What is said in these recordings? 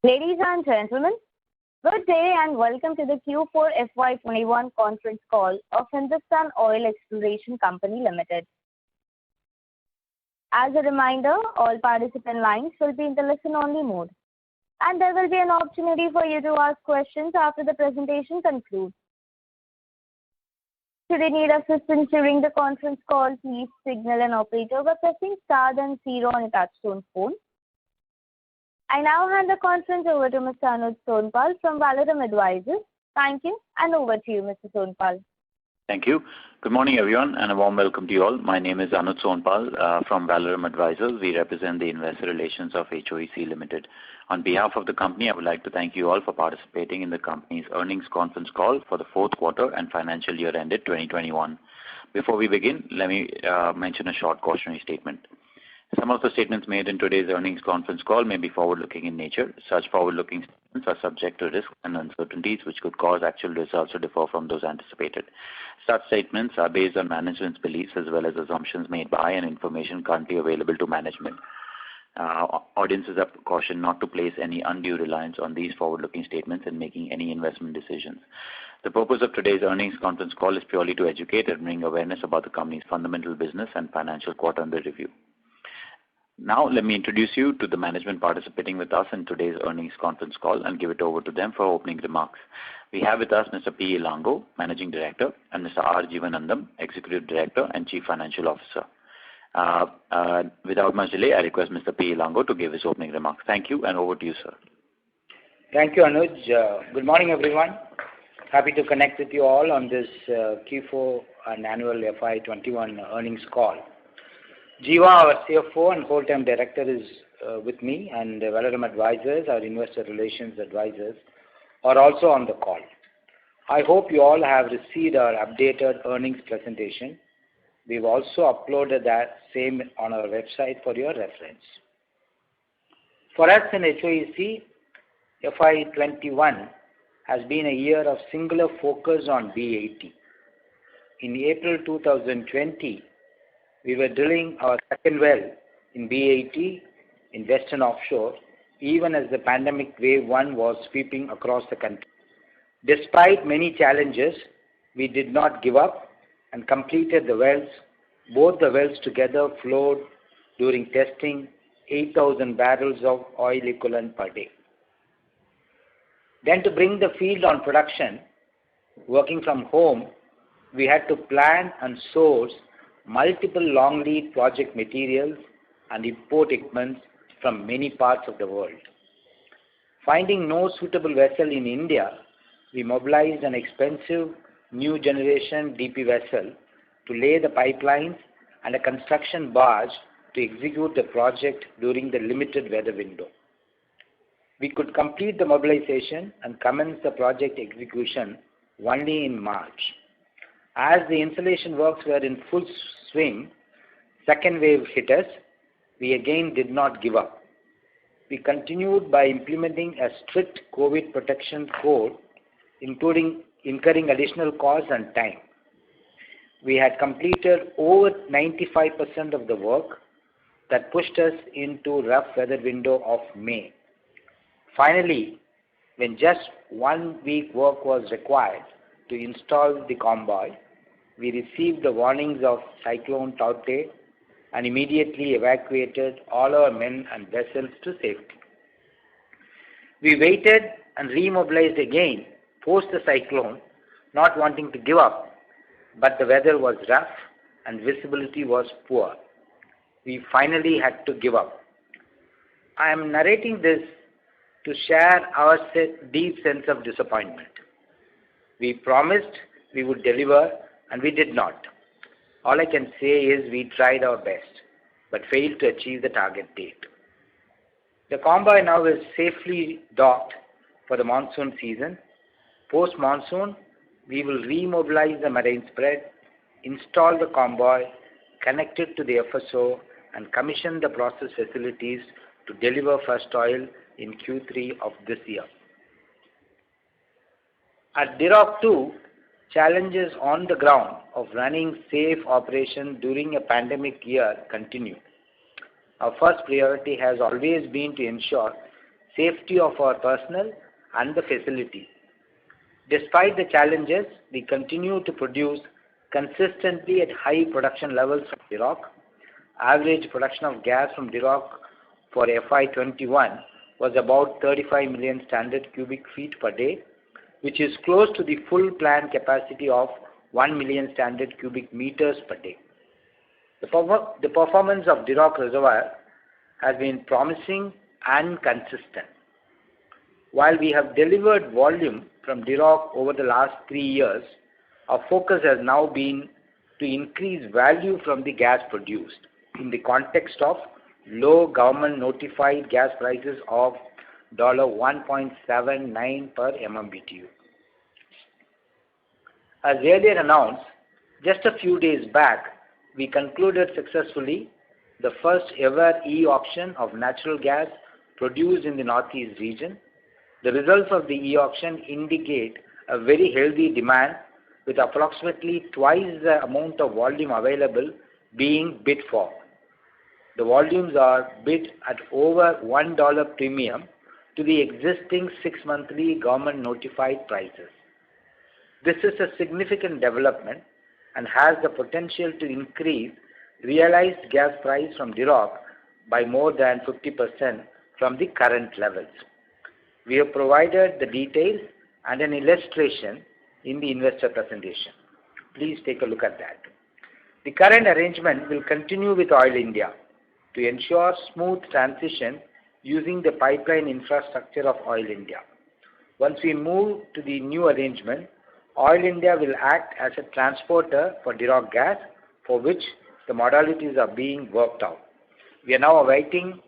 Ladies and gentlemen, good day and welcome to the Q4 FY21 conference call of Hindustan Oil Exploration Company Limited. As a reminder, all participant lines will be in the listen-only mode, and there will be an opportunity for you to ask questions after the presentation concludes. Should you need assistance during the conference call, please signal an operator by pressing star then 0 on your touchtone phone. I now hand the conference over to Mr. Anuj Sonpal from Valorem Advisors. Thank you, and over to you, Mr. Sonpal. Thank you. Good morning, everyone, and a warm welcome to you all. My name is Anuj Sonpal from Valorem Advisors. We represent the investor relations of HOEC Limited. On behalf of the company, I would like to thank you all for participating in the company's earnings conference call for the fourth quarter and financial year ended 2021. Before we begin, let me mention a short cautionary statement. Some of the statements made in today's earnings conference call may be forward-looking in nature. Such forward-looking statements are subject to risks and uncertainties which could cause actual results to differ from those anticipated. Such statements are based on management's beliefs as well as assumptions made by and information currently available to management. Audiences are cautioned not to place any undue reliance on these forward-looking statements in making any investment decisions. The purpose of today's earnings conference call is purely to educate and bring awareness about the company's fundamental business and financial quarter under review. Now, let me introduce you to the management participating with us in today's earnings conference call and give it over to them for opening remarks. We have with us Mr. P. Elango, Managing Director, and Mr. R. Jeevanandam, Executive Director and Chief Financial Officer. Without much delay, I request Mr. P. Elango to give his opening remarks. Thank you, and over to you, sir. Thank you, Anuj. Good morning, everyone. Happy to connect with you all on this Q4 and annual FY21 earnings call. Jiva, our CFO and whole-time director, is with me, and Valorem Advisors, our investor relations advisors, are also on the call. I hope you all have received our updated earnings presentation. We've also uploaded that same on our website for your reference. For us in HOEC, FY21 has been a year of singular focus on B80. In April 2020, we were drilling our second well in B80 in Western Offshore, even as the pandemic wave 1 was sweeping across the country. Despite many challenges, we did not give up and completed the wells. Both the wells together flowed during testing 8,000 barrels of oil equivalent per day. Then to bring the field on production, working from home, we had to plan and source multiple long lead project materials and import equipment from many parts of the world. Finding no suitable vessel in India, we mobilized an expensive new generation DP vessel to lay the pipelines and a construction barge to execute the project during the limited weather window. We could complete the mobilization and commence the project execution only in March. As the installation works were in full swing, second wave hit us. We again did not give up. We continued by implementing a strict COVID protection code, including incurring additional costs and time. We had completed over 95% of the work that pushed us into rough weather window of May. Finally, when just 1 week work was required to install the convoy, we received the warnings of Cyclone Taukte and immediately evacuated all our men and vessels to safety. We waited and remobilized again post the cyclone, not wanting to give up, but the weather was rough and visibility was poor. We finally had to give up. I am narrating this to share our deep sense of disappointment. We promised we would deliver, and we did not. All I can say is we tried our best, but failed to achieve the target date. The convoy now is safely docked for the monsoon season. Post-monsoon, we will remobilize the marine spread, install the convoy, connect it to the FSO, and commission the process facilities to deliver first oil in Q3 of this year. At Dirok 2, challenges on the ground of running safe operation during a pandemic year continue. Our first priority has always been to ensure safety of our personnel and the facility. Despite the challenges, we continue to produce consistently at high production levels from Duroc. Average production of gas from Duroc for FY21 was about 35 million standard cubic feet per day, which is close to the full planned capacity of 1 million standard cubic meters per day. The performance of Duroc reservoir has been promising and consistent. While we have delivered volume from Duroc over the last 3 years, our focus has now been to increase value from the gas produced in the context of low government notified gas prices of $1.79 per MMBTU. As earlier announced, just a few days back, we concluded successfully the first ever e-auction of natural gas produced in the Northeast region. The results of the e-auction indicate a very healthy demand, with approximately twice the amount of volume available being bid for. The volumes are bid at over $1 premium to the existing 6-monthly government notified prices. This is a significant development and has the potential to increase realized gas price from Duroc by more than 50% from the current levels. We have provided the details and an illustration in the investor presentation. Please take a look at that. The current arrangement will continue with Oil India to ensure smooth transition using the pipeline infrastructure of Oil India. Once we move to the new arrangement, Oil India will act as a transporter for Duroc gas, for which the modalities are being worked out. We are now awaiting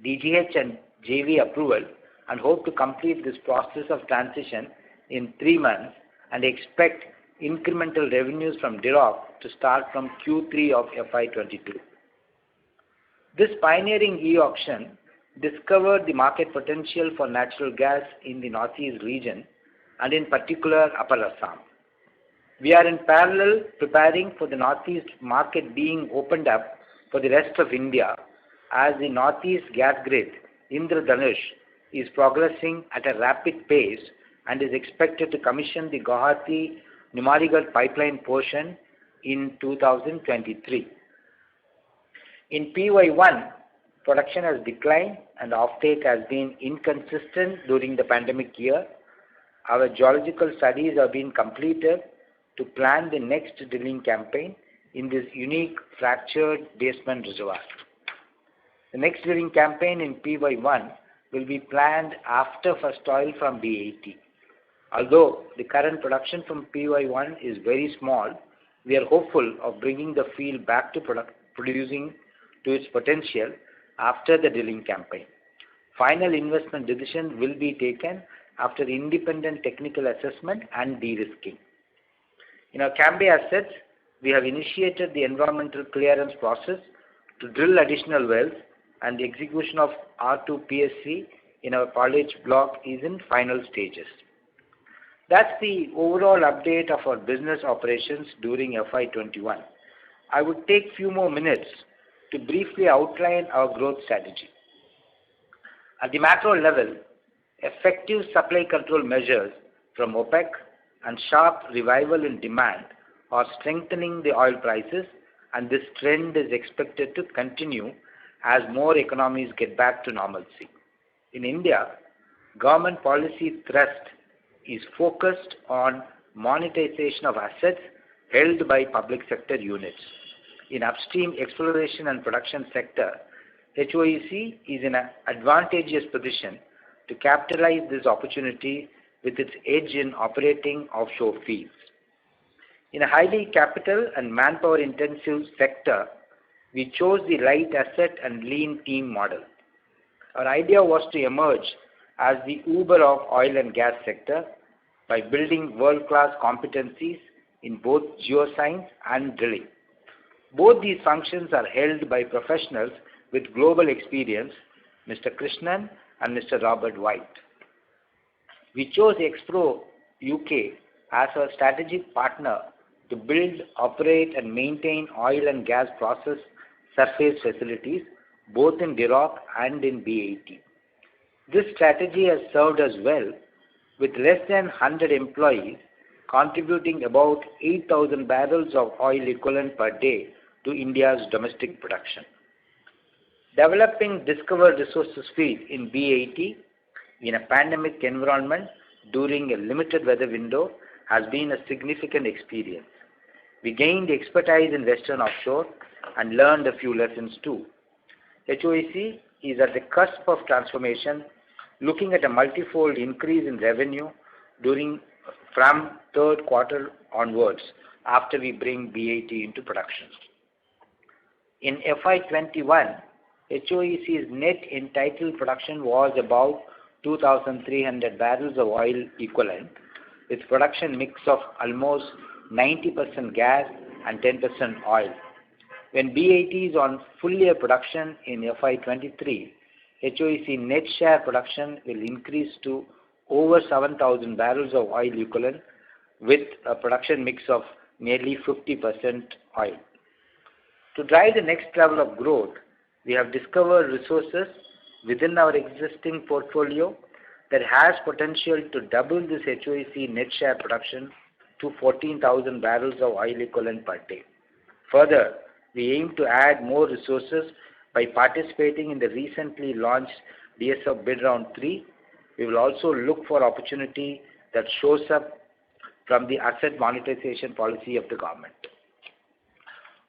DGH and JV approval and hope to complete this process of transition in 3 months and expect incremental revenues from Duroc to start from Q3 of FY22. This pioneering e-auction discovered the market potential for natural gas in the Northeast region and in particular Upper Assam. We are in parallel preparing for the Northeast market being opened up for the rest of India, as the Northeast gas grid, Indradhanush, is progressing at a rapid pace and is expected to commission the Guwahati-Numaligarh pipeline portion in 2023. In PY1, production has declined and offtake has been inconsistent during the pandemic year. Our geological studies are being completed to plan the next drilling campaign in this unique fractured basement reservoir. The next drilling campaign in PY1 will be planned after first oil from B80. Although the current production from PY1 is very small, we are hopeful of bringing the field back to producing to its potential after the drilling campaign. Final investment decision will be taken after independent technical assessment and de-risking. In our Cambay assets, we have initiated the environmental clearance process to drill additional wells, and the execution of R2 PSC in our Palej block is in final stages. That's the overall update of our business operations during FY21. I would take few more minutes to briefly outline our growth strategy. At the macro level, effective supply control measures from OPEC and sharp revival in demand are strengthening the oil prices, and this trend is expected to continue as more economies get back to normalcy. In India, government policy thrust is focused on monetization of assets held by public sector units. In upstream exploration and production sector, HOEC is in an advantageous position to capitalize this opportunity with its edge in operating offshore fields. In a highly capital and manpower intensive sector, we chose the right asset and lean team model. Our idea was to emerge as the Uber of oil and gas sector by building world-class competencies in both geoscience and drilling. Both these functions are held by professionals with global experience, Mr. Krishnan and Mr. Robert White. We chose Expro UK as our strategic partner to build, operate and maintain oil and gas process surface facilities both in Duroc and in B80. This strategy has served us well, with less than 100 employees contributing about 8,000 barrels of oil equivalent per day to India's domestic production. Developing discovered resources field in B80 in a pandemic environment during a limited weather window has been a significant experience. We gained expertise in Western offshore and learned a few lessons too. HOEC is at the cusp of transformation, looking at a multifold increase in revenue from third quarter onwards after we bring B80 into production. In FY21, HOEC's net entitled production was about 2,300 barrels of oil equivalent, with production mix of almost 90% gas and 10% oil. When B80 is on full year production in FY23, HOEC net share production will increase to over 7,000 barrels of oil equivalent with a production mix of nearly 50% oil. To drive the next level of growth, we have discovered resources within our existing portfolio that has potential to double this HOEC net share production to 14,000 barrels of oil equivalent per day. Further, we aim to add more resources by participating in the recently launched DSF bid round 3. We will also look for opportunity that shows up from the asset monetization policy of the government.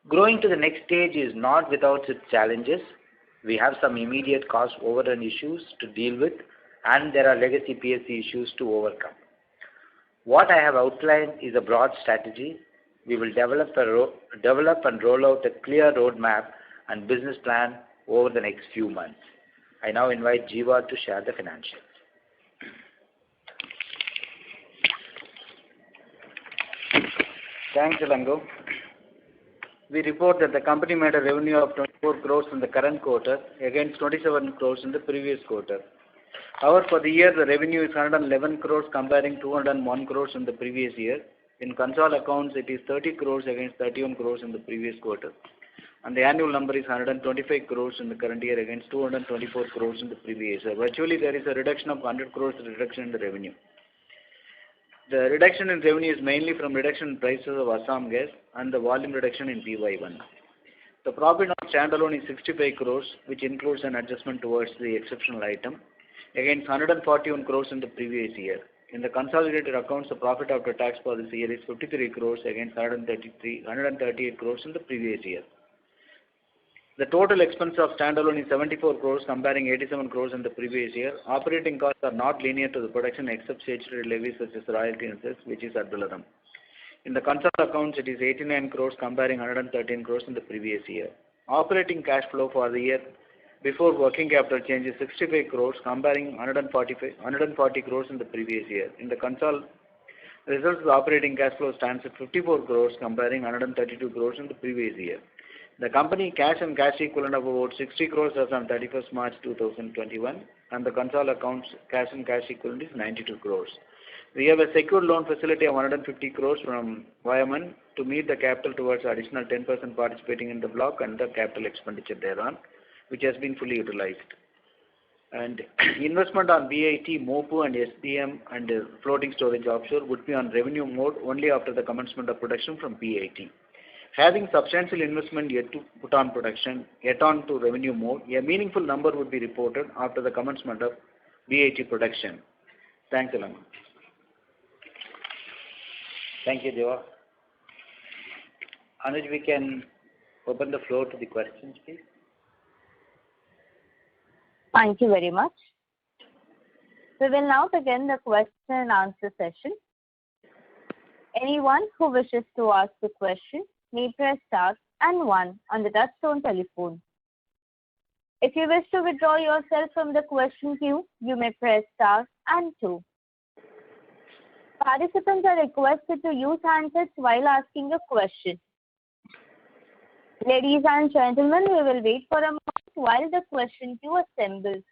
Growing to the next stage is not without its challenges. We have some immediate cost overrun issues to deal with, and there are legacy PSC issues to overcome. What I have outlined is a broad strategy. We will develop and roll out a clear roadmap and business plan over the next few months. I now invite Jiva to share the financials. Thanks, Elango. We report that the company made a revenue of 24 crores in the current quarter against 27 crores in the previous quarter. However, for the year, the revenue is 111 crores comparing 201 crores in the previous year. In consolidated accounts, it is 30 crores against 31 crores in the previous quarter. And the annual number is 125 crores in the current year against 224 crores in the previous year. Virtually, there is a reduction of 100 crores reduction in the revenue. The reduction in revenue is mainly from reduction in prices of Assam gas and the volume reduction in PY1. The profit on standalone is 65 crores, which includes an adjustment towards the exceptional item, against 141 crores in the previous year. In the consolidated accounts, the profit after tax for this year is 53 crores against 138 crores in the previous year. The total expense of standalone is 74 crores comparing 87 crores in the previous year. Operating costs are not linear to the production except statutory levies such as royalty and cess, which is ad valorem. In the consolidated accounts, it is 89 crores comparing 113 crores in the previous year. Operating cash flow for the year before working capital change is 65 crores comparing 140 crores in the previous year. In the consolidated results, the operating cash flow stands at 54 crores comparing 132 crores in the previous year. The company cash and cash equivalent of about 60 crores as on 31st March 2021, and the consolidated accounts cash and cash equivalent is 92 crores. We have a secured loan facility of 150 crores from YMN to meet the capital towards additional 10% participating in the block and the capital expenditure thereon, which has been fully utilized. And investment on BIT, MOPU and SDM and floating storage offshore would be on revenue mode only after the commencement of production from BIT. Having substantial investment yet to put on production, yet on to revenue mode, a meaningful number would be reported after the commencement of BIT production. Thanks, Elango. Thank you, Deva. Anuj, we can open the floor to the questions, please. Thank you very much. We will now begin the question and answer session. Anyone who wishes to ask a question may press star and 1 on the touchtone telephone. If you wish to withdraw yourself from the question queue, you may press star and 2. Participants are requested to use handsets while asking a question. Ladies and gentlemen, we will wait for a moment while the question queue assembles.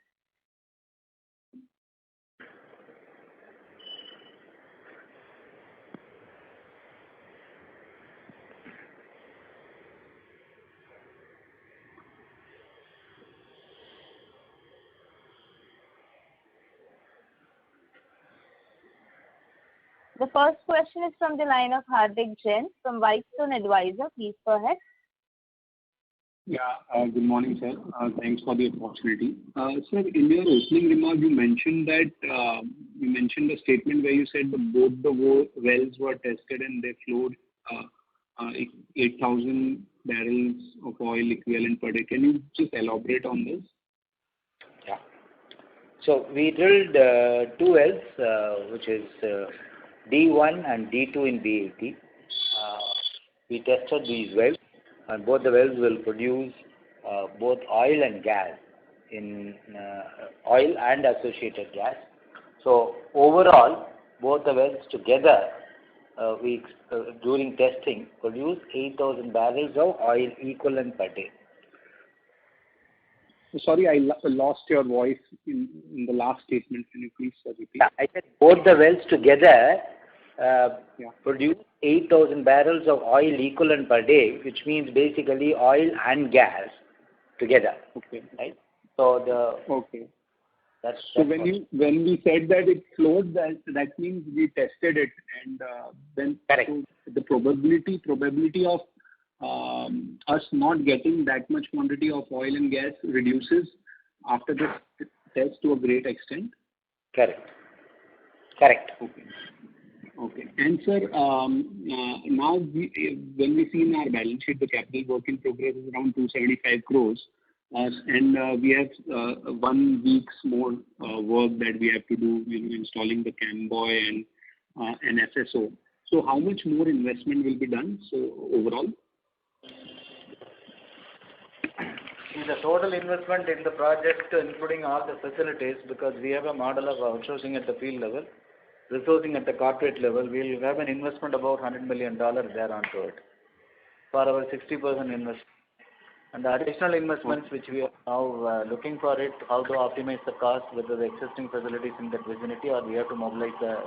The first question is from the line of Hardik Jain from Whitestone Advisor. Please go ahead. Yeah. Good morning, sir. Thanks for the opportunity. Sir, in your opening remark, you mentioned a statement where you said that both the wells were tested and they flowed 8,000 barrels of oil equivalent per day. Can you just elaborate on this? Yeah. So we drilled 2 wells, which is D1 and D2 in B80. We tested these wells, and both the wells will produce both oil and gas, in oil and associated gas. So overall, both the wells together, we during testing produced 8,000 barrels of oil equivalent per day. Sorry, I lost your voice in the last statement. Can you please repeat? Yeah, I said both the wells together produce 8,000 barrels of oil equivalent per day, which means basically oil and gas together. Okay. Right? So okay. So when we said that it flowed, that means we tested it, and then correct. So the probability of us not getting that much quantity of oil and gas reduces after the test to a great extent. Correct. Okay. And sir, now when we see in our balance sheet, the capital work in progress is around 275 crores, and we have 1 week's more work that we have to do, installing the CAMBOY and FSO. So how much more investment will be done? So overall? The total investment in the project, including all the facilities, because we have a model of outsourcing at the field level, resourcing at the corporate level, we will have an investment about $100 million there onto it for our 60% investment. And the additional investments which we are now looking for it, how to optimize the cost with the existing facilities in that vicinity, or we have to mobilize the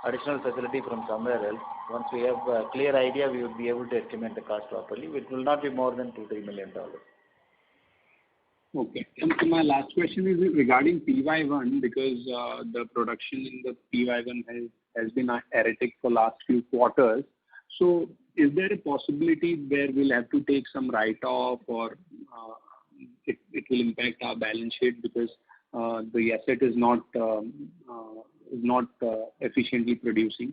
additional facility from somewhere else. Once we have a clear idea, we will be able to estimate the cost properly. It will not be more than $2-3 million. Okay. And so my last question is regarding PY1, because the production in the PY1 has been erratic for last few quarters. So is there a possibility where we'll have to take some write-off, or it will impact our balance sheet because the asset is not efficiently producing?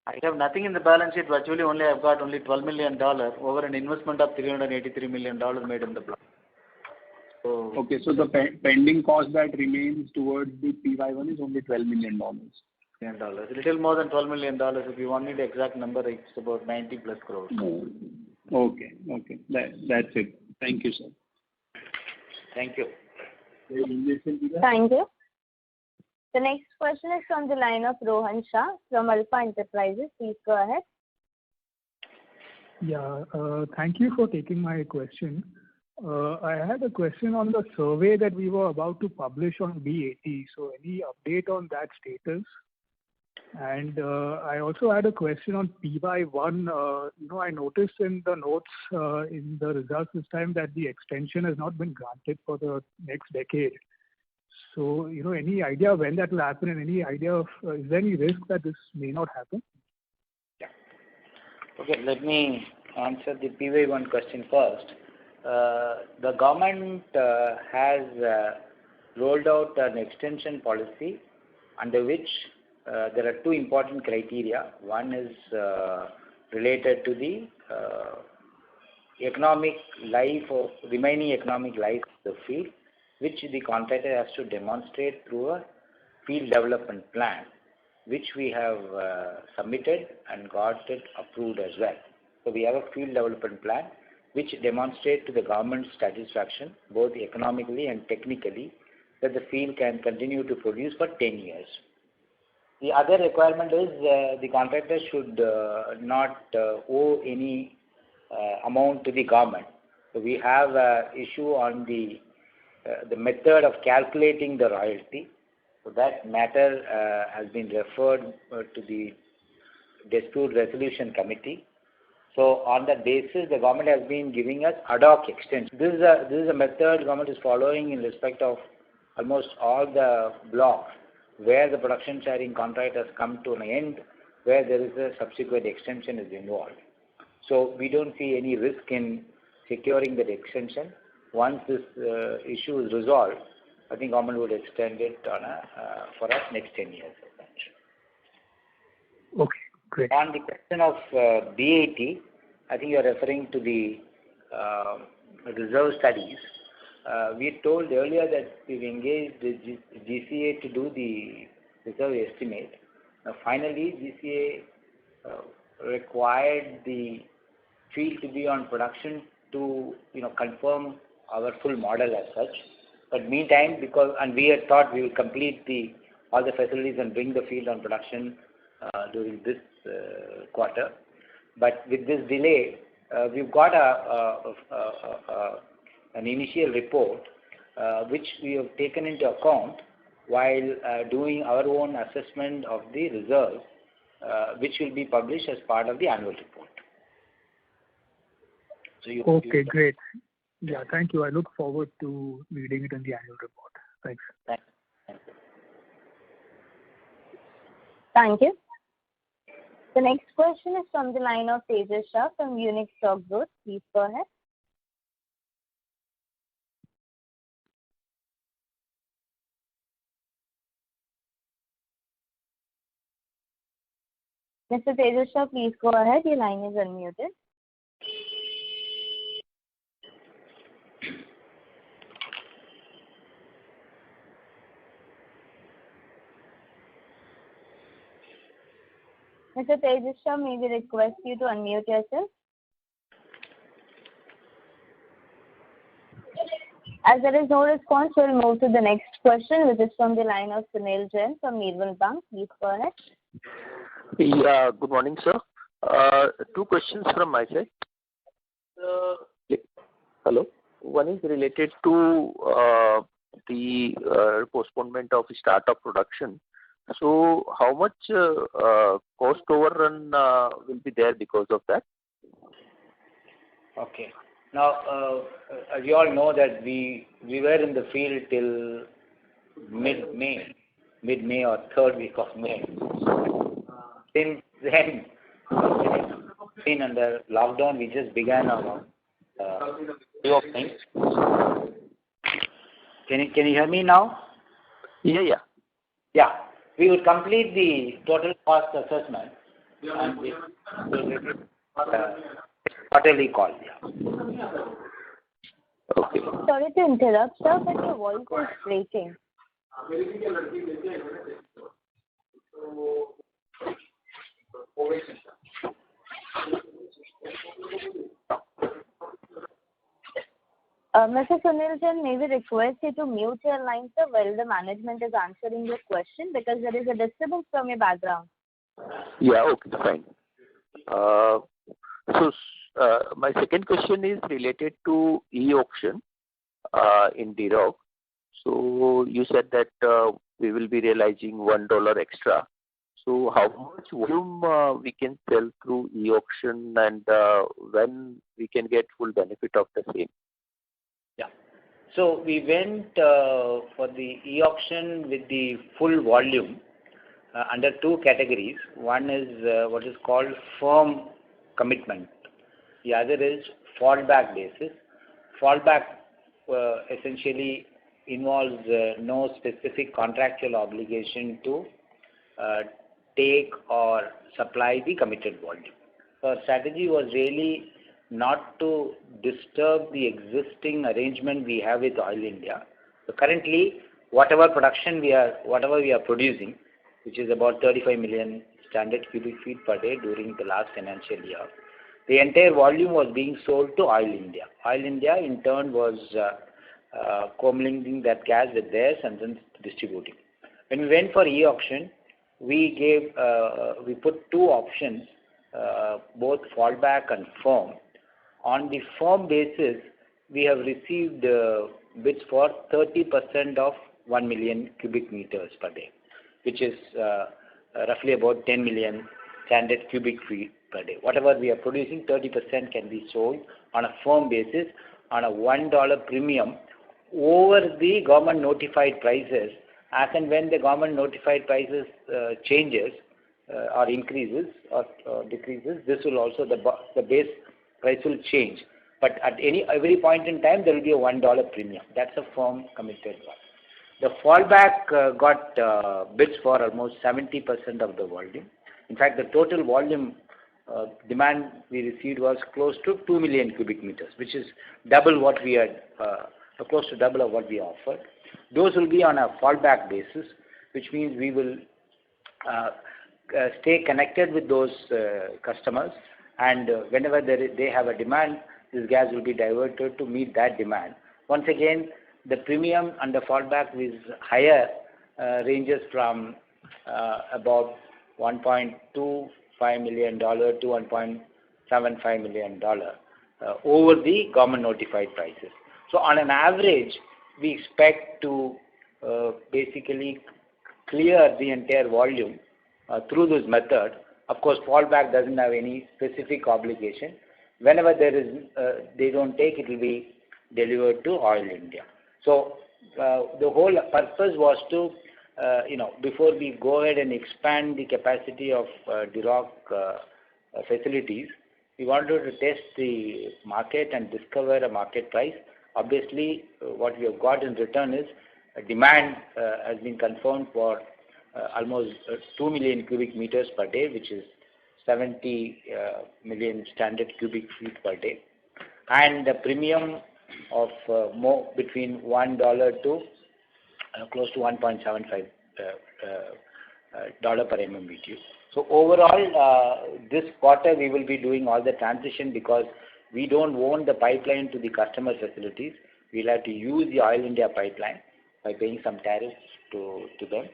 I have nothing in the balance sheet. Virtually I've got only $12 million over an investment of $383 million made in the block. So, okay, so the pending cost that remains towards the PY1 is only $12 million. A little more than $12 million. If you want me the exact number, it's about 90 plus crores. Okay. That's it. Thank you, sir. Thank you. Thank you. The next question is from the line of Rohan Shah from Alpha Enterprises. Please go ahead. Yeah, thank you for taking my question. I had a question on the survey that we were about to publish on B80. So any update on that status? And I also had a question on PY1. I noticed in the notes in the results this time that the extension has not been granted for the next decade. So, any idea when that will happen, and any idea of, is there any risk that this may not happen? Yeah. Okay, let me answer the PY1 question first. The government has rolled out an extension policy under which there are 2 important criteria. One is related to the economic life or remaining economic life of the field, which the contractor has to demonstrate through a field development plan, which we have submitted and got it approved as well. So we have a field development plan which demonstrates to the government's satisfaction, both economically and technically, that the field can continue to produce for 10 years. The other requirement is the contractor should not owe any amount to the government. So we have an issue on the method of calculating the royalty. So that matter has been referred to the Dispute Resolution Committee. So on that basis, the government has been giving us ad hoc extension. This is a method government is following in respect of almost all the blocks where the production sharing contract has come to an end where there is a subsequent extension is involved. So we don't see any risk in securing that extension. Once this issue is resolved, I think government would extend it for us next 10 years. Okay, great. On the question of BAT, I think you are referring to the reserve studies. We told earlier that we've engaged the GCA to do the reserve estimate. Now, finally, GCA required the field to be on production to confirm our full model as such. But meantime, we had thought we will complete all the facilities and bring the field on production during this quarter. But with this delay, we've got an initial report which we have taken into account while doing our own assessment of the reserves, which will be published as part of the annual report. So okay, great. Yeah, thank you. I look forward to reading it in the annual report. Thanks. Thanks. Thank you. The next question is from the line of Tejas Shah from Unique Stock Growth. Please go ahead. Mr. Tejas Shah, please go ahead. Your line is unmuted. Mr. Tejas Shah, may we request you to unmute yourself? As there is no response, we'll move to the next question, which is from the line of Sunil Jain from Nirmal Bang. Please go ahead. Yeah, good morning, sir. Two questions from my side. Hello. One is related to the postponement of start of production. So, how much cost overrun will be there because of that? Okay. Now, as you all know that we were in the field till mid-May or third week of May. Since then, been under lockdown, we just began our few of things. Can you hear me now? Yeah. Yeah. We will complete the total cost assessment and we will quarterly call. Yeah. Okay. Sorry to interrupt, sir, but your voice is breaking. Mr. Sunil Jain, may we request you to mute your line, sir, while the management is answering your question, because there is a disturbance from your background. Yeah, okay, fine. So, my second question is related to e-auction in Dheerok. So, you said that we will be realizing $1 extra. So, how much volume we can sell through e-auction and when we can get full benefit of the same? Yeah. So we went for the e-auction with the full volume under two categories. One is what is called firm commitment. The other is fallback basis. Fallback essentially involves no specific contractual obligation to take or supply the committed volume. So our strategy was really not to disturb the existing arrangement we have with Oil India. So currently, whatever we are producing, which is about 35 million standard cubic feet per day during the last financial year, the entire volume was being sold to Oil India. Oil India, in turn, was commingling that gas with theirs and then distributing. When we went for e-auction, we put two options, both fallback and firm. On the firm basis, we have received bids for 30% of 1 million cubic meters per day, which is roughly about 10 million standard cubic feet per day. Whatever we are producing, 30% can be sold on a firm basis on a $1 premium over the government notified prices. As and when the government notified prices changes, or increases or decreases, this will also, the base price will change. But at every point in time, there will be a $1 premium. That's a firm committed one. The fallback got bids for almost 70% of the volume. In fact, the total volume demand we received was close to 2 million cubic meters, which is double what we had, close to double of what we offered. Those will be on a fallback basis, which means we will stay connected with those customers, and whenever they have a demand, this gas will be diverted to meet that demand. Once again, the premium under fallback is higher, ranges from about $1.25 million to $1.75 million over the government notified prices. So on an average, we expect to basically clear the entire volume through this method. Of course, fallback doesn't have any specific obligation. Whenever there is, they don't take, it will be delivered to Oil India. So the whole purpose was to, before we go ahead and expand the capacity of Duroc facilities, we wanted to test the market and discover a market price. Obviously, what we have got in return is demand has been confirmed for almost 2 million cubic meters per day, which is 70 million standard cubic feet per day, and the premium of more between $1 to close to $1.75 per MMBTU. So overall, this quarter we will be doing all the transition because we don't own the pipeline to the customer facilities. We'll have to use the Oil India pipeline by paying some tariffs to them.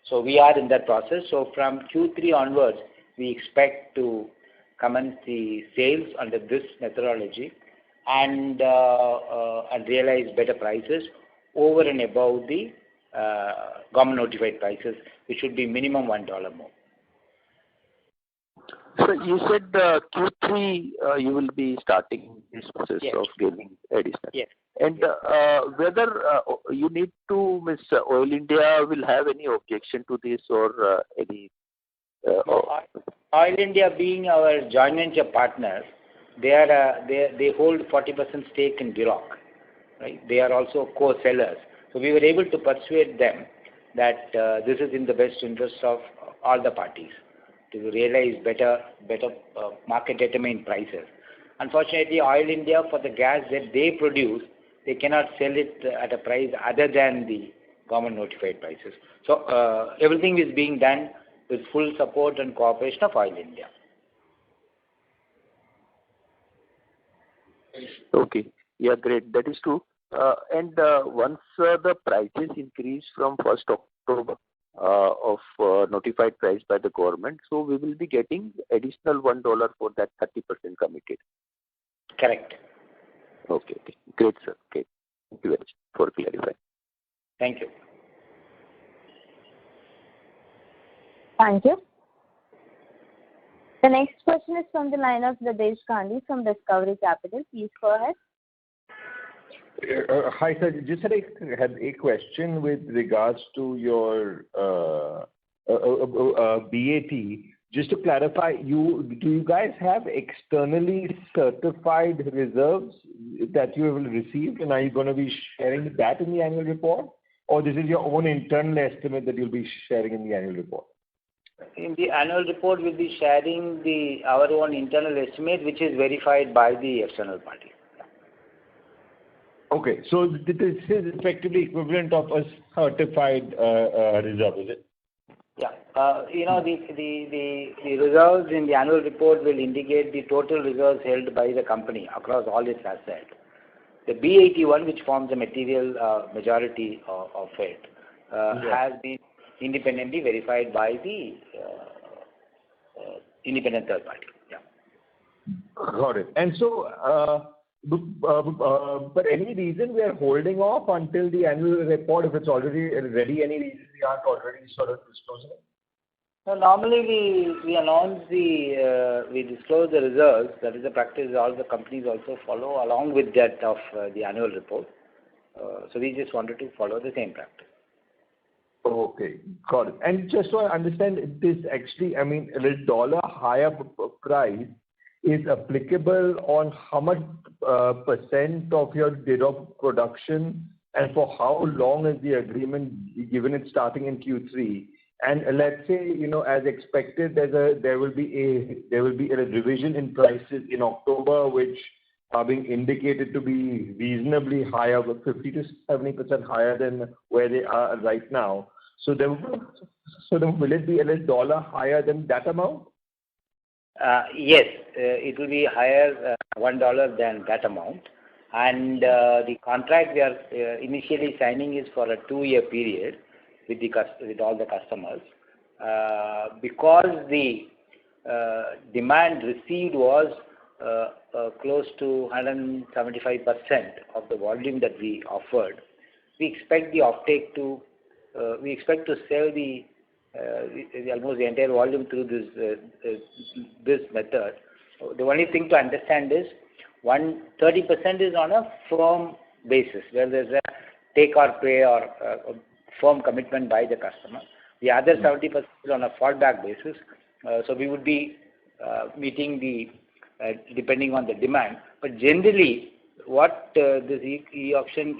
So we are in that process. So from Q3 onwards, we expect to commence the sales under this methodology and realize better prices over and above the government notified prices, which should be minimum $1 more. So you said Q3 you will be starting this process of gaining additional. Yes. And whether you need to, Oil India will have any objection to this or any? Oil India being our joint venture partner, they hold 40% stake in Duroc, right? They are also co-sellers. So we were able to persuade them that this is in the best interest of all the parties to realize better market determined prices. Unfortunately, Oil India, for the gas that they produce, they cannot sell it at a price other than the government notified prices. So everything is being done with full support and cooperation of Oil India. Okay. Yeah, great. That is true. And once the prices increase from 1st October of notified price by the government, so we will be getting additional $1 for that 30% committed. Correct. Okay. Great, sir. Okay. Thank you very much for clarifying. Thank you. Thank you. The next question is from the line of Ladesh Gandhi from Discovery Capital. Please go ahead. Hi, sir. Just had a question with regards to your BAT. Just to clarify, do you guys have externally certified reserves that you have received, and are you going to be sharing that in the annual report, or this is your own internal estimate that you'll be sharing in the annual report? In the annual report, we'll be sharing our own internal estimate, which is verified by the external party. Okay, so this is effectively equivalent of a certified reserve, is it? Yeah. The reserves in the annual report will indicate the total reserves held by the company across all its assets. The BAT one, which forms the material majority of it, has been independently verified by the independent third party. Yeah. Got it. And so, but any reason we are holding off until the annual report, if it's already ready, any reason we aren't already sort of disclosing it? So normally we announce we disclose the results. That is the practice all the companies also follow along with that of the annual report. So we just wanted to follow the same practice. Okay, got it. And just so I understand, this actually, I mean, the dollar higher price is applicable on how much percent of your Dheerok production, and for how long is the agreement, given it's starting in Q3? And let's say, as expected, there will be a revision in prices in October, which are being indicated to be reasonably higher, 50 to 70% higher than where they are right now. So then will it be a dollar higher than that amount? Yes, it will be higher, $1 than that amount. And the contract we are initially signing is for a 2-year period with all the customers. Because the demand received was close to 175% of the volume that we offered, we expect the offtake to sell the almost the entire volume through this method. The only thing to understand is 30% is on a firm basis, where there's a take or pay or a firm commitment by the customer. The other 70% is on a fallback basis. So we would be meeting depending on the demand. But generally, what this e-auction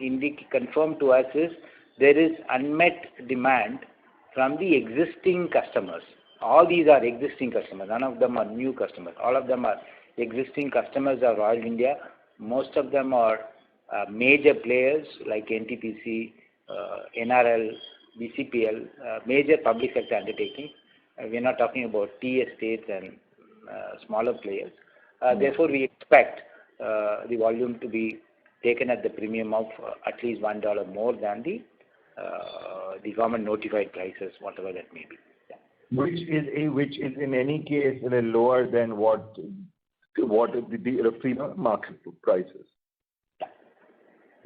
confirmed to us is there is unmet demand from the existing customers. All these are existing customers. None of them are new customers. All of them are existing customers of Oil India. Most of them are major players like NTPC, NRL, BCPL, major public sector undertakings. We are not talking about tea estates and smaller players. Therefore, we expect the volume to be taken at the premium of at least $1 more than the government notified prices, whatever that may be. Yeah. Which is in any case lower than what the free market prices.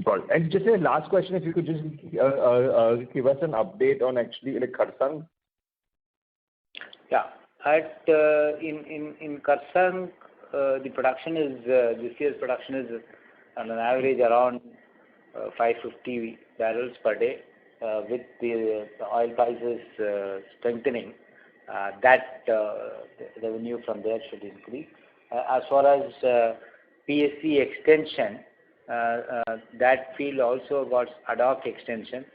Got it. And just a last question, if you could just give us an update on actually Kharsang. Yeah. In Kharsang, the production is this year's production is on an average around 550 barrels per day. With the oil prices strengthening, that the revenue from there should increase. As far as PSC extension, that field also got ad hoc extension,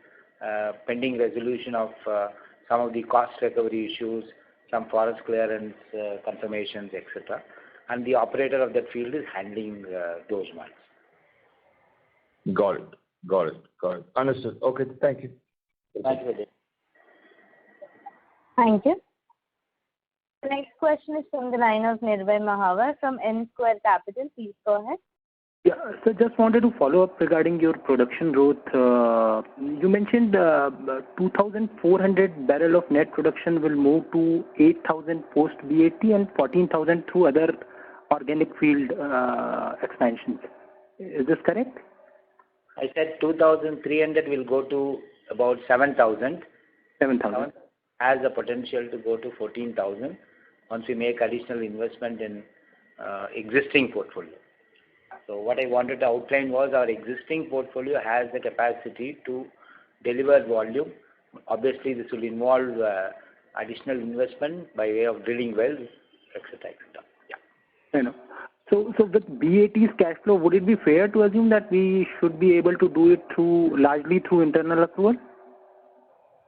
pending resolution of some of the cost recovery issues, some forest clearance confirmations, etc. And the operator of that field is handling those ones. Got it. Understood. Okay, thank you. Thank you. Thank you. The next question is from the line of Nirbhay Mahawar from N Square Capital. Please go ahead. Yeah, so just wanted to follow up regarding your production growth. You mentioned 2,400 barrel of net production will move to 8,000 post BAT and 14,000 through other organic field expansions. Is this correct? I said 2,300 will go to about 7,000. 7,000. Has the potential to go to 14,000 once we make additional investment in existing portfolio. So what I wanted to outline was our existing portfolio has the capacity to deliver volume. Obviously, this will involve additional investment by way of drilling wells, etc. Yeah. I know. So with BAT's cash flow, would it be fair to assume that we should be able to do it largely through internal approval?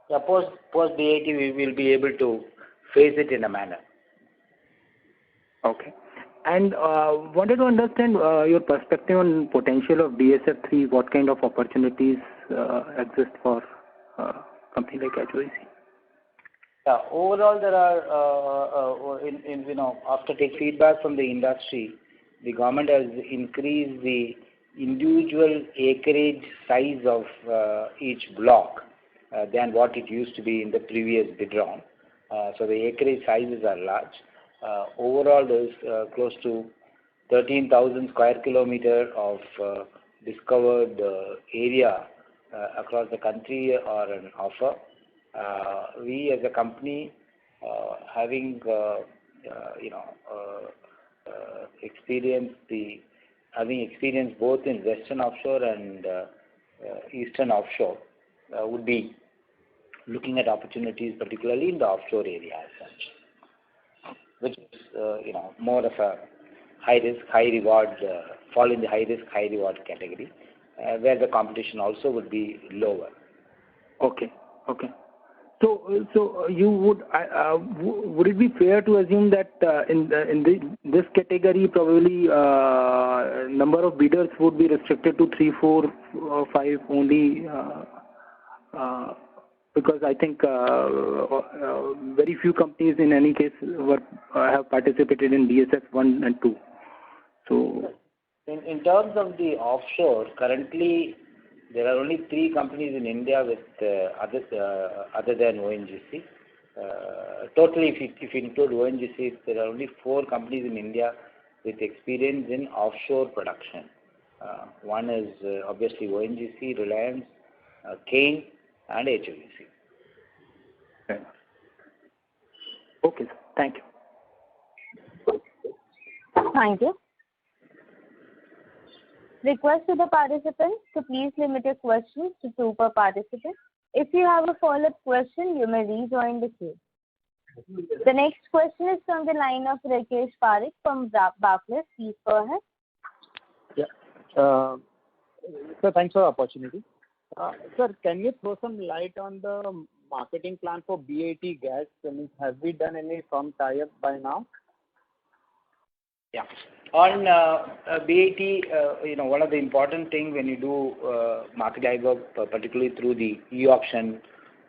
Yeah, post BAT, we will be able to phase it in a manner. Okay. And wanted to understand your perspective on potential of DSF-3. What kind of opportunities exist for a company like HOEC? Yeah, overall, there are, after take feedback from the industry, the government has increased the individual acreage size of each block than what it used to be in the previous bid round. So the acreage sizes are large. Overall, there is close to 13,000 square kilometer of discovered area across the country are an offer. We as a company, having experienced both in Western offshore and Eastern offshore, would be looking at opportunities, particularly in the offshore area as such, which is more of a high risk, high reward, fall in the high risk, high reward category, where the competition also would be lower. Okay. So you would it be fair to assume that in this category probably number of bidders would be restricted to 3, 4, or 5 only? Because I think very few companies in any case have participated in DSF 1 and 2. So, in terms of the offshore, currently there are only 3 companies in India with other than ONGC. Totally, if you include ONGC, there are only 4 companies in India with experience in offshore production. One is obviously ONGC, Reliance, Cain, and HOEC. Okay, sir. Thank you. Thank you. Request to the participants to please limit your questions to 2 per participant. If you have a follow-up question, you may rejoin the queue. The next question is from the line of Rakesh Parekh from Barclays. Please go ahead. Yeah. Sir, thanks for the opportunity. Sir, can you throw some light on the marketing plan for BAT gas? I mean, have we done any firm tie-up by now? Yeah. On BAT, one of the important things when you do market dive-up, particularly through the e-auction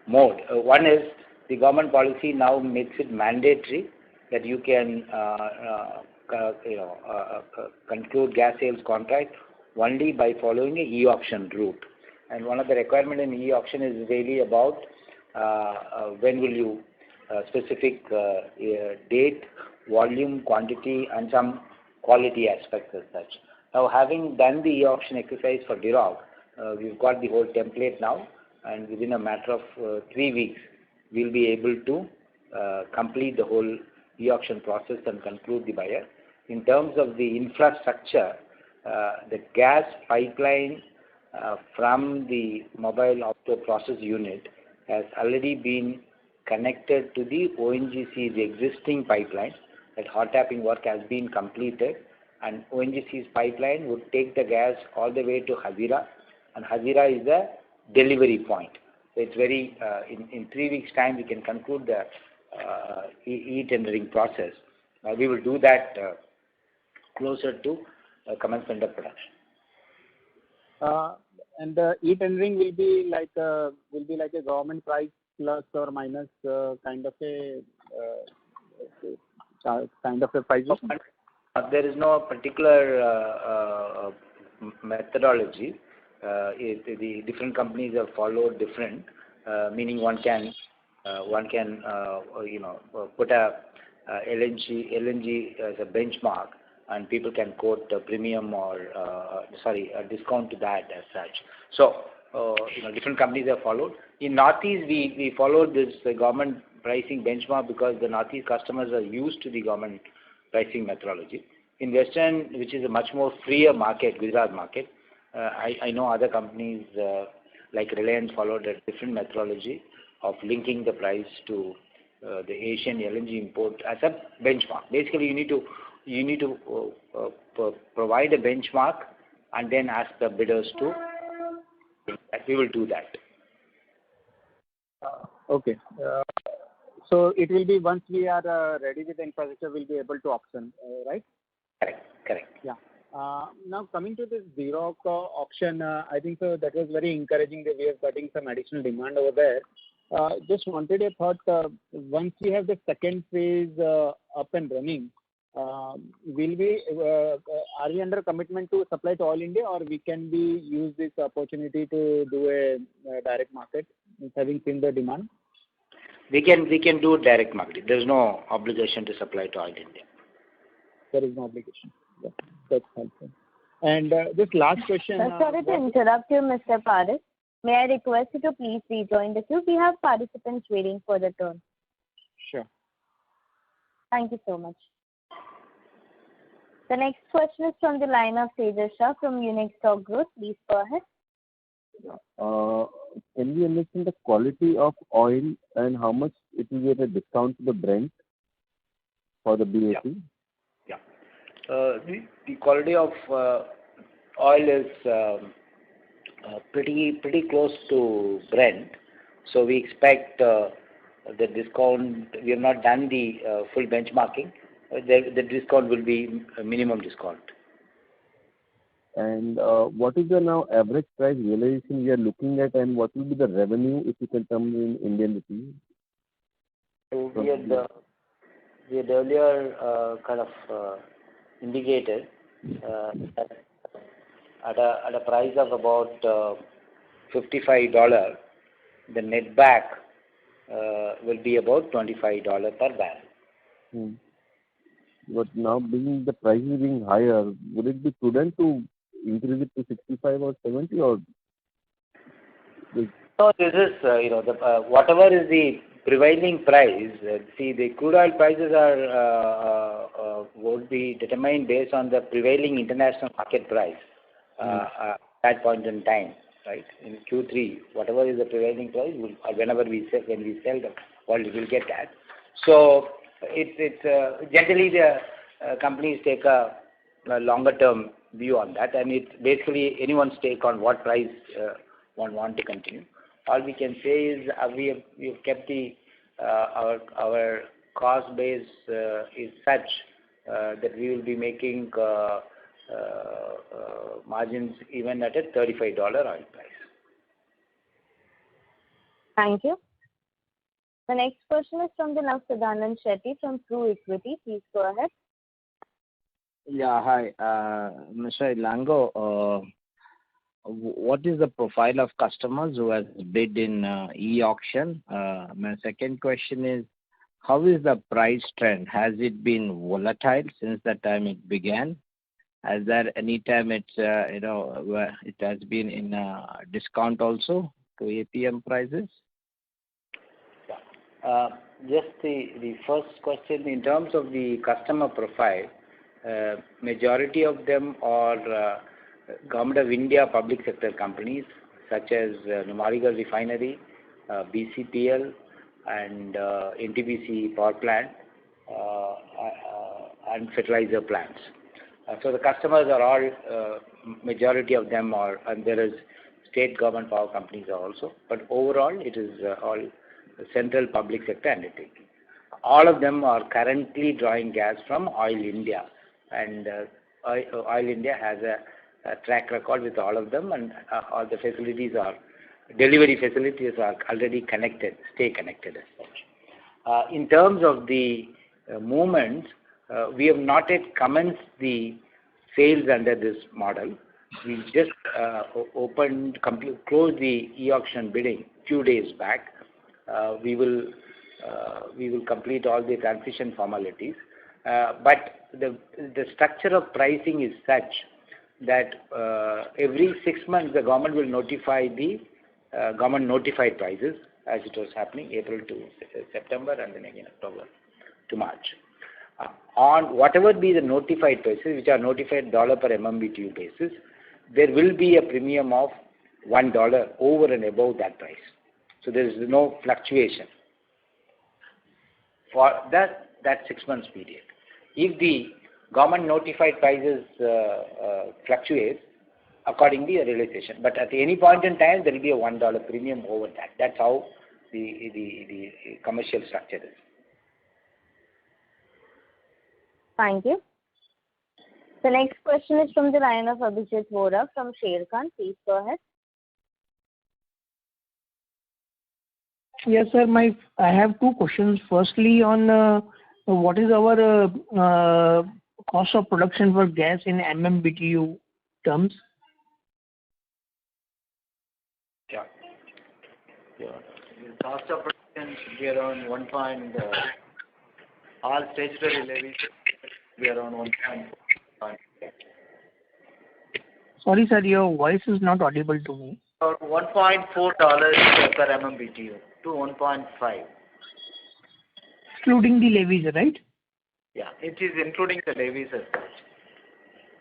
mode, one is the government policy now makes it mandatory that you can conclude gas sales contract only by following a e-auction route. And one of the requirements in e-auction is really about when will you specific date, volume, quantity, and some quality aspects as such. Now, having done the e-auction exercise for Diroc, we've got the whole template now, and within a matter of 3 weeks, we'll be able to complete the whole e-auction process and conclude the buyer. In terms of the infrastructure, the gas pipeline from the mobile offshore process unit has already been connected to the ONGC's existing pipeline. That hot tapping work has been completed, and ONGC's pipeline would take the gas all the way to Hazira, and Hazira is the delivery point. So it's very, in 3 weeks' time, we can conclude the e-tendering process. We will do that closer to commencement of production. And the e-tendering will be like a government price plus or minus kind of a price. There is no particular methodology. The different companies have followed different, meaning one can put a LNG as a benchmark, and people can quote a premium or a discount to that as such. So different companies have followed. In Northeast, we followed this government pricing benchmark because the Northeast customers are used to the government pricing methodology. In Western, which is a much more freer market, Gujarat market, I know other companies like Reliance followed a different methodology of linking the price to the Asian LNG import as a benchmark. Basically, you need to provide a benchmark and then ask the bidders to. We will do that. Okay. So it will be once we are ready with the infrastructure, we'll be able to auction, right? Correct. Yeah. Now coming to this Diroc auction, I think so that was very encouraging that we are getting some additional demand over there. Just wanted a thought. Once we have the second phase up and running, are we under commitment to supply to all India, or we can use this opportunity to do a direct market, having seen the demand? We can do direct marketing. There is no obligation to supply to all India. There is no obligation. Yeah, that's helpful. And this last question. Sorry to interrupt you, Mr. Parekh. May I request you to please rejoin the queue? We have participants waiting for the turn. Sure. Thank you so much. The next question is from the line of Tejas Shah from Unique Stock Growth. Please go ahead. Can we understand the quality of oil and how much it will be at a discount to the Brent for the BAT? The quality of oil is pretty close to Brent. So we expect the discount. We have not done the full benchmarking. The discount will be a minimum discount. And what is the now average price realization we are looking at, and what will be the revenue, if you can tell me in Indian rupees? So we had earlier kind of indicated that at a price of about $55, the net back will be about $25 per barrel. But now, the prices being higher, would it be prudent to increase it to 65 or 70, or? So this is whatever is the prevailing price. See, the crude oil prices would be determined based on the prevailing international market price at that point in time, right? In Q3, whatever is the prevailing price, whenever we sell the oil, we will get that. So it's generally the companies take a longer term view on that, and it's basically anyone's take on what price one want to continue. All we can say is we've kept our cost base is such that we will be making margins even at a $35 oil price. Thank you. The next question is from the Sadanand Shetty from True Equity. Please go ahead. Yeah, hi. Mr. Elango, what is the profile of customers who has bid in e-auction? My second question is, how is the price trend? Has it been volatile since the time it began? Has there any time it has been in discount also to APM prices? Just the first question, in terms of the customer profile, majority of them are Government of India public sector companies such as Numaligarh Refinery, BCPL, and NTPC power plant, and fertilizer plants. So the customers are all, majority of them are, and there is state government power companies also, but overall it is all central public sector undertaking. All of them are currently drawing gas from Oil India, and Oil India has a track record with all of them, and all the facilities delivery facilities are already connected, stay connected as such. In terms of the movement, we have not yet commenced the sales under this model. We just closed the e-auction bidding few days back. We will complete all the transition formalities, but the structure of pricing is such that every 6 months the government will notify the government notified prices, as it was happening April to September and then again October to March. On whatever be the notified prices, which are notified dollar per MMBTU basis, there will be a premium of $1 over and above that price. So there is no fluctuation for that 6 months period. If the government notified prices fluctuate, accordingly a realization. But at any point in time, there will be a $1 premium over that. That's how the commercial structure is. Thank you. The next question is from the line of Abhijit Vora from Sharekhan. Please go ahead. Yes, sir. I have two questions. Firstly, on what is our cost of production for gas in MMBTU terms? Yeah. The cost of production should be around all statutory levies should be around 1.4. Sorry, sir, your voice is not audible to me. $1.4 per MMBTU to 1.5. Excluding the levies, right? Yeah, it is including the levies as such.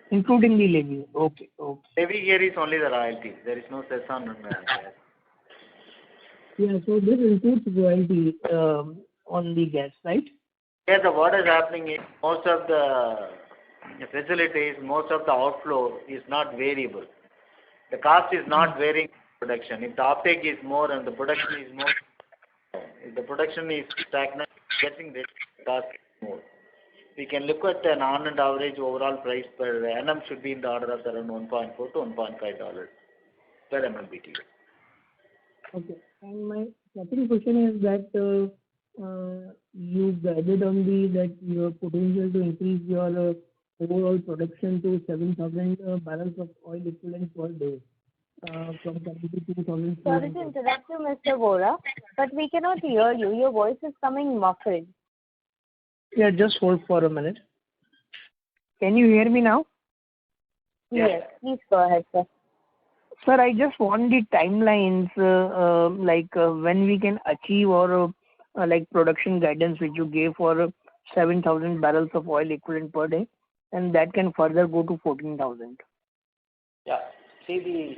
Including the levy. Okay. Levy here is only the royalty. There is no cess on gas. Yeah, so this includes royalty on the gas, right? Yes, what is happening is most of the facilities, most of the outflow is not variable. The cost is not varying in production. If the uptake is more and the production is more, if the production is stagnant, getting this cost is more. We can look at an on and average overall price per annum should be in the order of around $1.4 to $1.5 per MMBTU. Okay. And my second question is that you guided on that your potential to increase your overall production to 7,000 barrels of oil equivalent per day from 22,000. Sorry to interrupt you, Mr. Vora, but we cannot hear you. Your voice is coming muffled. Yeah, just hold for a minute. Can you hear me now? Yes, please go ahead, sir. Sir, I just want the timelines, when we can achieve or production guidance which you gave for 7,000 barrels of oil equivalent per day, and that can further go to 14,000. Yeah. See, the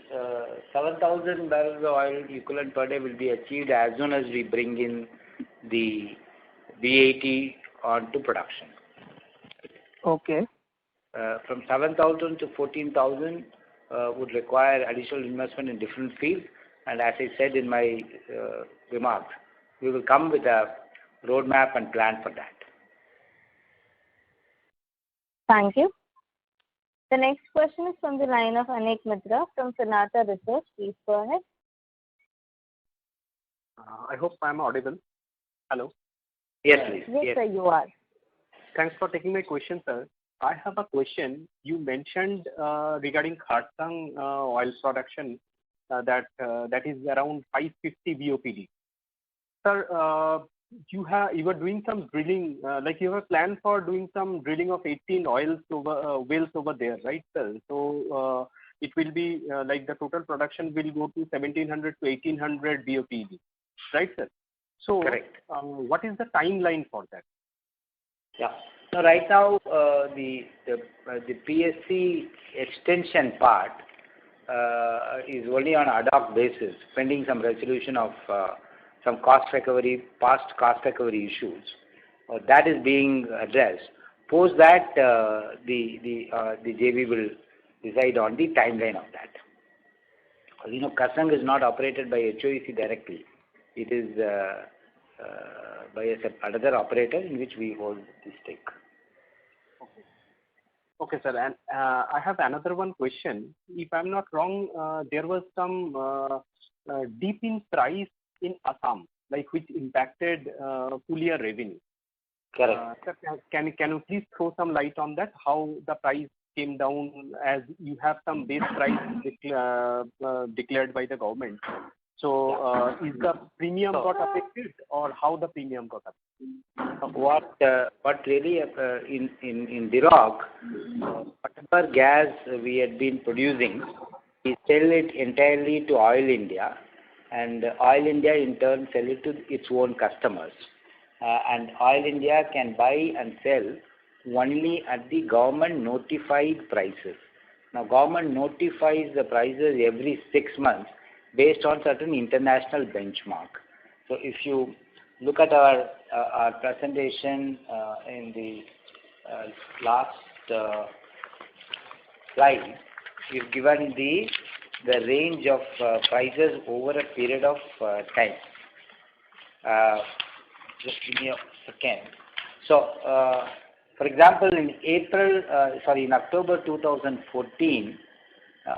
7,000 barrels of oil equivalent per day will be achieved as soon as we bring in the B80 onto production. Okay. From 7,000 to 14,000 would require additional investment in different fields, and as I said in my remarks, we will come with a roadmap and plan for that. Thank you. The next question is from the line of Anik Mitra from Sonata Research. Please go ahead. I hope I am audible. Hello. Yes, please. Yes, sir, you are. Thanks for taking my question, sir. I have a question. You mentioned regarding Kharsang oil production that is around 550 BOPD. Sir, you were doing some drilling, you have a plan for doing some drilling of 18 wells over there, right, sir? So it will be the total production will go to 1,700 to 1,800 BOPD, right, sir? So correct. What is the timeline for that? Yeah. So right now, the PSC extension part is only on ad hoc basis, pending some resolution of some past cost recovery issues. That is being addressed. Post that, the JV will decide on the timeline of that. Kharsang is not operated by HOEC directly. It is by another operator in which we hold the stake. Okay, sir. And I have another one question. If I'm not wrong, there was some dip in price in Assam, which impacted full year revenue. Correct. Sir, can you please throw some light on that? How the price came down, as you have some base price declared by the government. So is the premium got affected, or how the premium got affected? What really in Dirok, whatever gas we had been producing, we sell it entirely to Oil India, and Oil India in turn sell it to its own customers. And Oil India can buy and sell only at the government notified prices. Now government notifies the prices every 6 months based on certain international benchmark. So if you look at our presentation in the last slide, we've given the range of prices over a period of time. Just give me a second. So, for example, in October 2014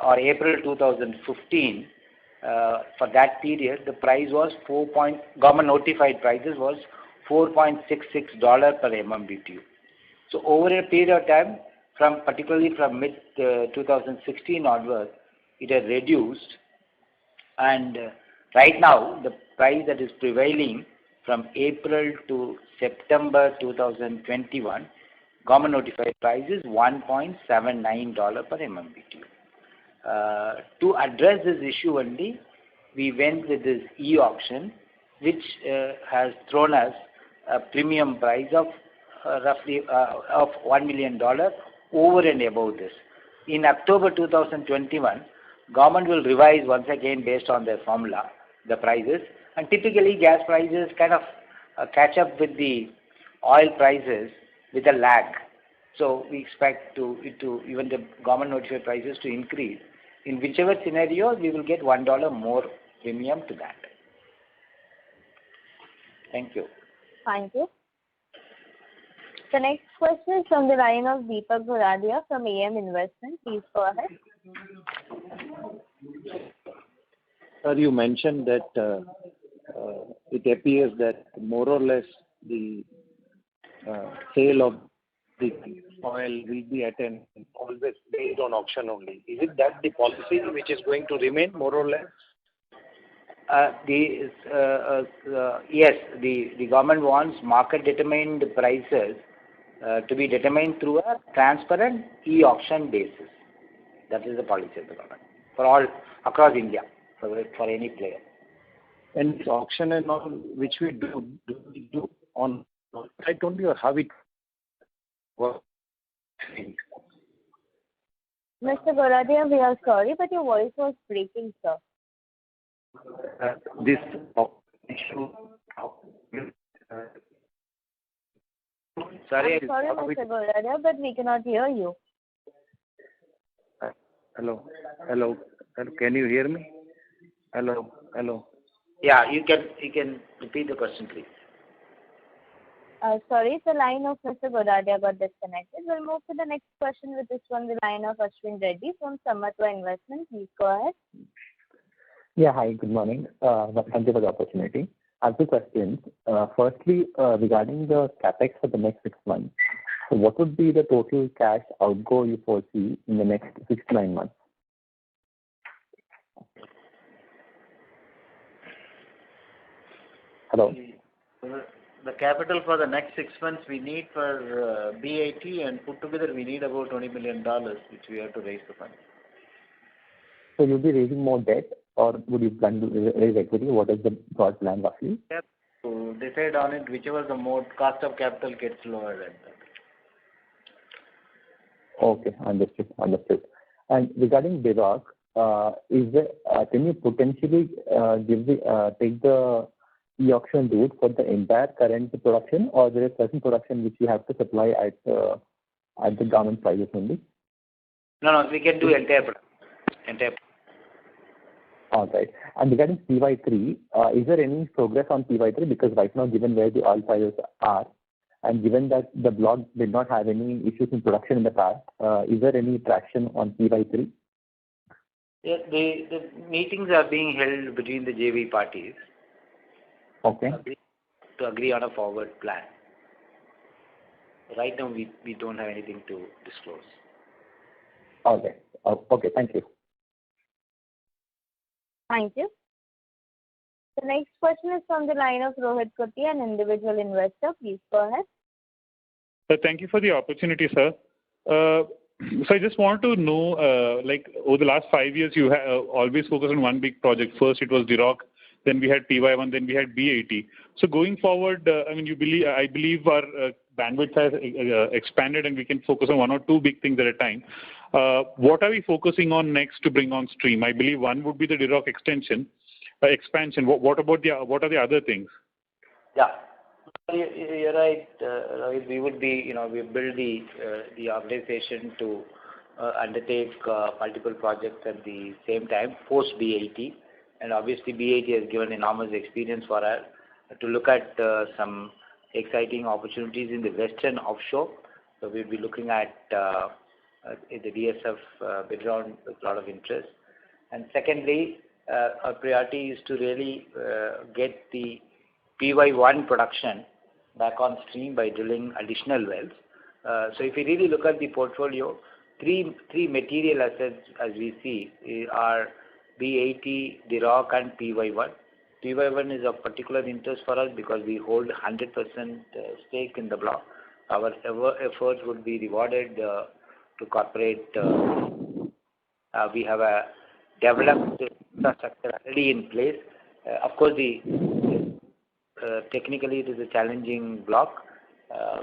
or April 2015, for that period, the price was government notified prices was $4.66 per MMBTU. So over a period of time, particularly from mid 2016 onwards, it has reduced, and right now the price that is prevailing from April to September 2021, government notified price is $1.79 per MMBTU. To address this issue only, we went with this e-auction, which has thrown us a premium price of roughly of $1 million over and above this. in October 2021, government will revise once again based on their formula, the prices, and typically gas prices kind of catch up with the oil prices with a lag. So we expect even the government notified prices to increase. In whichever scenario, we will get $1 more premium to that. Thank you. Thank you. The next question is from the line of Deepak Goradia from AM Investment. Please go ahead. Sir, you mentioned that it appears that more or less the sale of the oil will be at an always based on auction only. Is it that the policy which is going to remain more or less? Yes, the government wants market-determined prices to be determined through a transparent e-auction basis. That is the policy of the government for all across India, for any player. And this auction and all which we do we do on site only or how it works? Mr. Goradia, we are sorry, but your voice was breaking, sir. This issue. Sorry, Mr. Goradia, but we cannot hear you. Hello. Can you hear me? Hello. Yeah, you can repeat the question, please. Sorry, the line of Mr. Goradia got disconnected. We'll move to the next question, which is from the line of Ashwin Reddy from Samatva Investment. Please go ahead. Yeah, hi, good morning. Thank you for the opportunity. I have two questions. Firstly, regarding the capex for the next 6 months. So what would be the total cash outgo you foresee in the next 6 to 9 months? Hello? The capital for the next 6 months we need for BAT, and put together we need about $20 million, which we have to raise the fund. So you'll be raising more debt, or would you plan to raise equity? What is the broad plan roughly? Yep. So decide on it, whichever the more cost of capital gets lower than that. Okay, understood. And regarding Dirac, can you potentially take the e-auction route for the entire current production, or there is certain production which you have to supply at the government prices only? No, we can do entire production. All right. And regarding PY3, is there any progress on PY3? Because right now, given where the oil prices are, and given that the block did not have any issues in production in the past, is there any traction on PY3? Yeah, the meetings are being held between the JV parties. Okay. To agree on a forward plan. Right now, we don't have anything to disclose. Okay. Okay, thank you. Thank you. The next question is from the line of Rohit Koti, an individual investor. Please go ahead. Thank you for the opportunity, sir. So I just want to know, over the last 5 years, you have always focused on one big project. First, it was Dirac, then we had PY1, then we had BAT. So going forward, I believe our bandwidth has expanded, and we can focus on one or two big things at a time. What are we focusing on next to bring on stream? I believe one would be the Dirac expansion. What about what are the other things? Yeah, you're right. We would be, we build the organization to undertake multiple projects at the same time post BAT, and obviously BAT has given enormous experience for us to look at some exciting opportunities in the western offshore. So we'll be looking at the DSF bid round with a lot of interest. And secondly, our priority is to really get the PY1 production back on stream by drilling additional wells. So if you really look at the portfolio, three material assets as we see are BAT, Dirac and PY1. PY1 is of particular interest for us because we hold 100% stake in the block. Our efforts would be rewarded to corporate. We have a developed infrastructure already in place. Of course, technically it is a challenging block,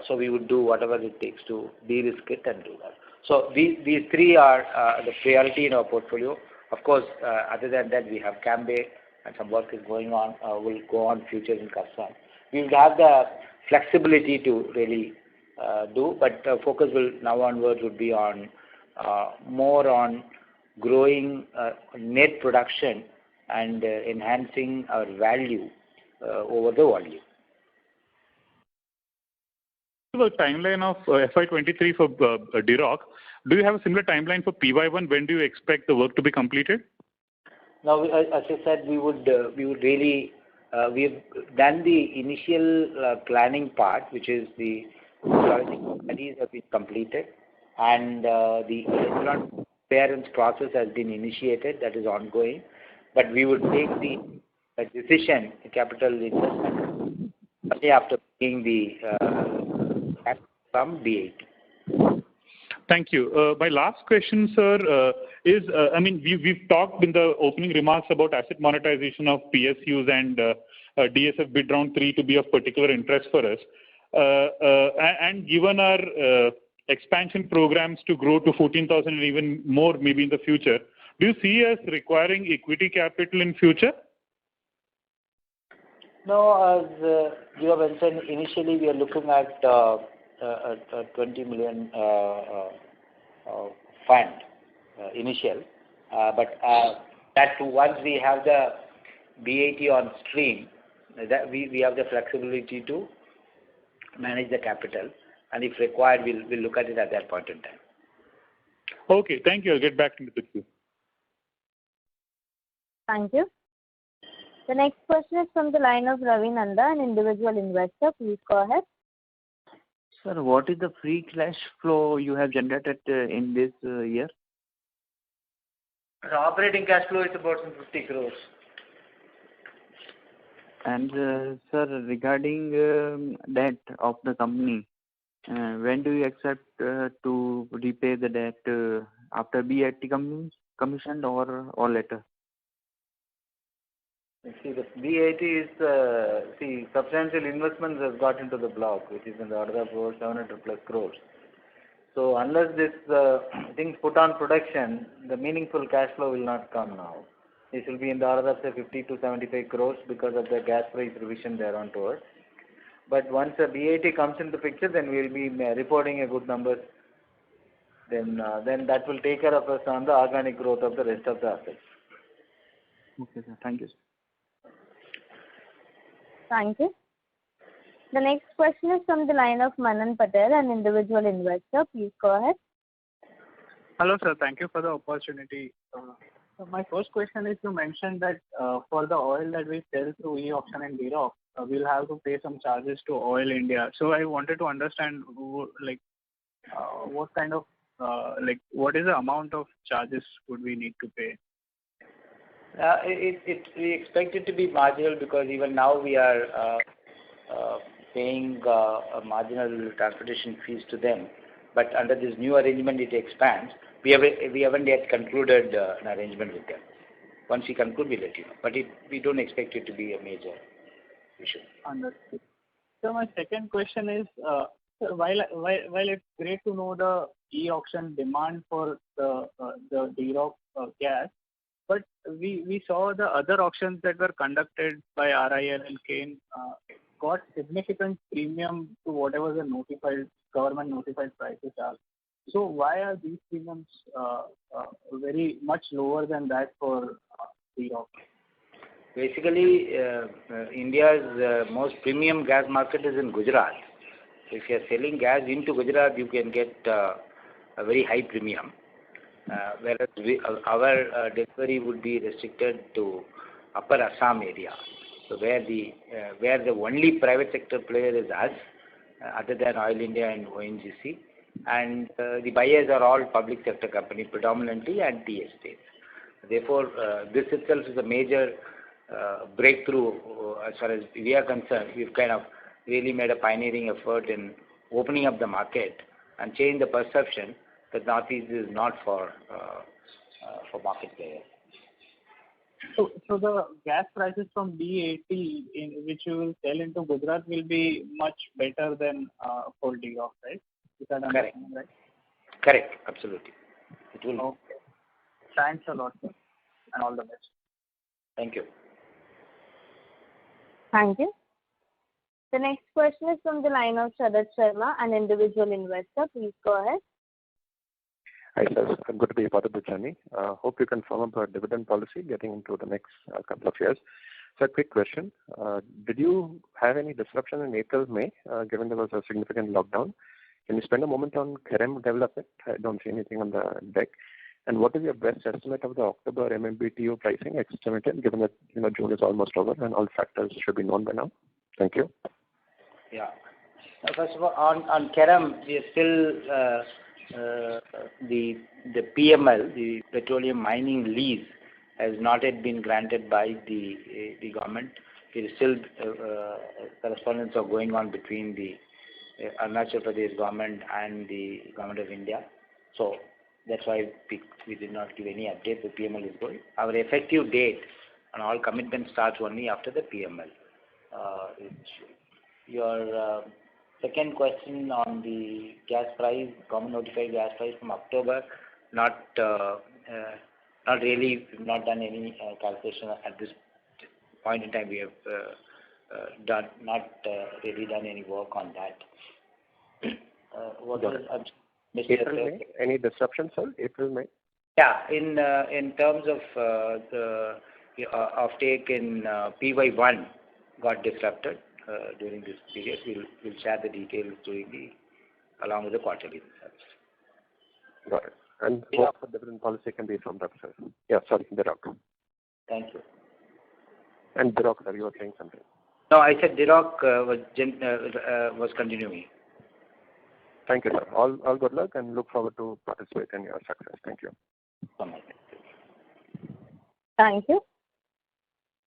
so we would do whatever it takes to de-risk it and do that. So these three are the priority in our portfolio. Of course, other than that, we have Cambay and some work is going on, will go on future in Karsang. We will have the flexibility to really do, but focus will now onwards would be on more on growing net production and enhancing our value over the volume. The timeline of FY23 for DROC, do you have a similar timeline for PY1? When do you expect the work to be completed? Now, as I said, we would really we have done the initial planning part, which is the studies have been completed, and the clearance process has been initiated. That is ongoing, but we would take the decision, the capital investment, after paying the from BAT. Thank you. My last question, sir, is, I mean, we've talked in the opening remarks about asset monetization of PSUs and DSF bid round 3 to be of particular interest for us. And given our expansion programs to grow to 14,000 and even more maybe in the future, do you see us requiring equity capital in future? No, as you have mentioned, initially we are looking at a 20 million fund initial, but that once we have the BAT on stream, that we have the flexibility to manage the capital, and if required, we'll look at it at that point in time. Okay, thank you. I'll get back into the queue. Thank you. The next question is from the line of Ravi Nanda, an individual investor. Please go ahead. Sir, what is the free cash flow you have generated in this year? The operating cash flow is about 50 crores. And sir, regarding debt of the company, when do you expect to repay the debt after BAT commissioned or later? See, the BAT is, substantial investments have got into the block, which is in the order of over 700 plus crores. So unless this things put on production, the meaningful cash flow will not come now. This will be in the order of say 50 to 75 crores because of the gas price revision there on towards. But once the BAT comes into the picture, then we will be reporting a good numbers. Then that will take care of us on the organic growth of the rest of the assets. Okay, sir. Thank you, sir. Thank you. The next question is from the line of Manan Patel, an individual investor. Please go ahead. Hello, sir. Thank you for the opportunity. So my first question is, you mentioned that for the oil that we sell through e-auction and DROC, we'll have to pay some charges to Oil India. So I wanted to understand, what kind of, what is the amount of charges would we need to pay? We expect it to be marginal because even now we are paying a marginal transportation fees to them. But under this new arrangement, it expands. We haven't yet concluded an arrangement with them. Once we conclude, we'll let you know. But we don't expect it to be a major issue. Understood. So my second question is, while it's great to know the e-auction demand for the DROC gas, but we saw the other auctions that were conducted by RIL and Kane got significant premium to whatever the government notified prices are. So why are these premiums very much lower than that for DROC? Basically, India's most premium gas market is in Gujarat. If you are selling gas into Gujarat, you can get a very high premium. Whereas our delivery would be restricted to upper Assam area. So where the only private sector player is us, other than Oil India and ONGC, and the buyers are all public sector companies predominantly and tea estates. Therefore, this itself is a major breakthrough as far as we are concerned. We've kind of really made a pioneering effort in opening up the market and change the perception that Northeast is not for market players. So the gas prices from BAT, which you will sell into Gujarat, will be much better than for DROC, right? Is that understanding right? Correct. Absolutely. It will. Okay. Thanks a lot, sir, and all the best. Thank you. Thank you. The next question is from the line of Sharad Sharma, an individual investor. Please go ahead. Hi, sir. Good to be a part of the journey. Hope you can firm up a dividend policy getting into the next couple of years. So, a quick question. Did you have any disruption in April, May, given there was a significant lockdown? Can you spend a moment on Kerem development? I don't see anything on the deck. And what is your best estimate of the October MMBTU pricing estimated, given that June is almost over and all factors should be known by now? Thank you. Yeah. First of all, on Kerem, we are still the PML, the petroleum mining lease, has not yet been granted by the government. It is still correspondence are going on between the Arunachal Pradesh government and the government of India. So that's why we did not give any update. The PML is going. Our effective date on all commitments starts only after the PML. Your second question on the gas price, government notified gas price from October, not really, we've not done any calculation at this point in time. We have not really done any work on that. What was April, May? Any disruption, sir? April, May? Yeah, in terms of the offtake in PY1 got disrupted during this period. We'll share the details along with the quarterly results. Got it. And hope the dividend policy can be firmed up, sir. Yeah, sorry, Dirok. Thank you. And Dirok, sir, you were saying something. No, I said Dirok was continuing. Thank you, sir. All good luck and look forward to participate in your success. Thank you. Thank you.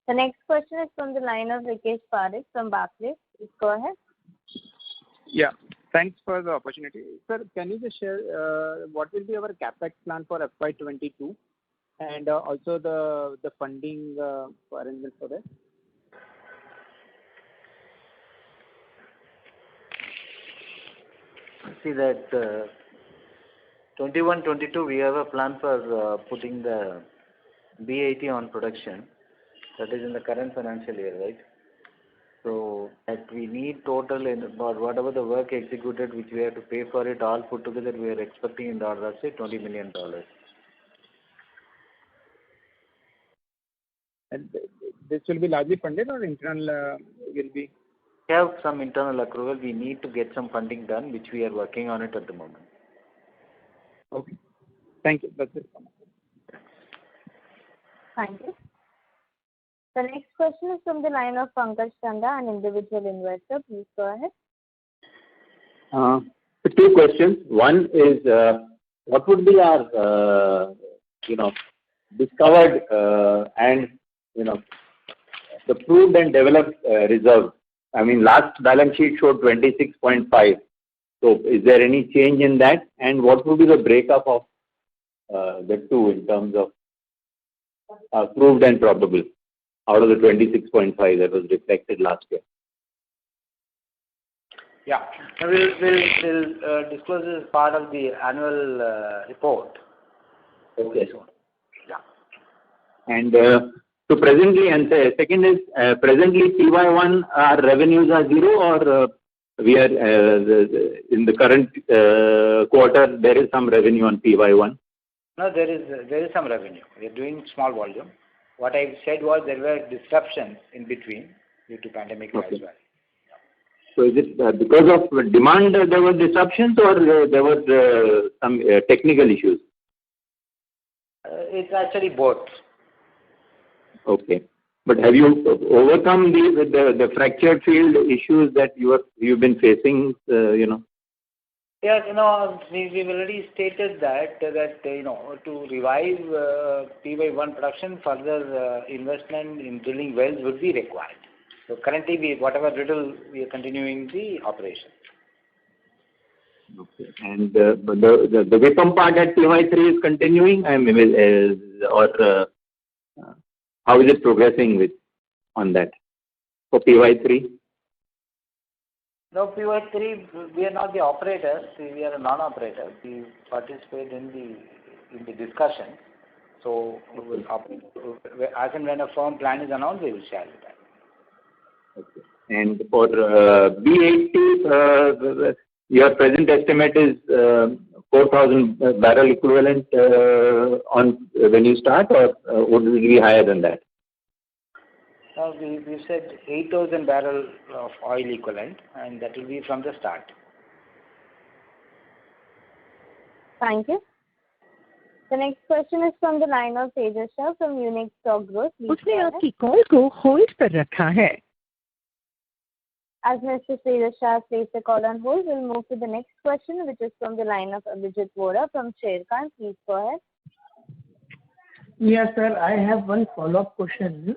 The next question is from the line of Rikesh Parekh from Barclays. Please go ahead. Yeah. Thanks for the opportunity. Sir, can you just share what will be our capex plan for FY22 and also the funding arrangement for that? See that 21-22 we have a plan for putting the B80 on production. That is in the current financial year, right? So that we need total in about whatever the work executed, which we have to pay for it, all put together, we are expecting in the order of say $20 million. And this will be largely funded or internal will be? We have some internal accrual. We need to get some funding done, which we are working on it at the moment. Okay. Thank you. That's it. Thank you. The next question is from the line of Pankaj Chanda, an individual investor. Please go ahead. Two questions. One is, what would be our, discovered and, the proved and developed reserves? I mean, last balance sheet showed 26.5. So, is there any change in that? And what would be the breakup of the two in terms of proved and probable out of the 26.5 that was reflected last year? Yeah, we'll disclose this as part of the annual report. Okay. Yeah. And so presently, and second is, presently PY1, our revenues are zero, or we are in the current quarter there is some revenue on PY1? No, there is some revenue. We are doing small volume. What I said was there were disruptions in between due to pandemic as well. So is it because of demand there were disruptions, or there was some technical issues? It's actually both. Okay. But have you overcome the fractured field issues that you've been facing, Yes, we've already stated that to revive PY1 production, further investment in drilling wells would be required. So currently, whatever little, we are continuing the operation. Okay. And the Vipam part at PY3 is continuing, or how is it progressing on that for PY3? No, PY3, we are not the operator. We are a non-operator. We participate in the discussion. So, as and when a firm plan is announced, we will share with that. Okay. And for B80, your present estimate is 4,000 barrel equivalent on when you start, or would it be higher than that? We said 8,000 barrel of oil equivalent, and that will be from the start. Thank you. The next question is from the line of Tejas Shah from Unique Stock Growth. उसने आपकी call को hold पर रखा है. As Mr. Tejas Shah placed the call on hold, we'll move to the next question, which is from the line of Abhijit Vora from Sharekhan. Please go ahead. Yes, sir. I have one follow-up question.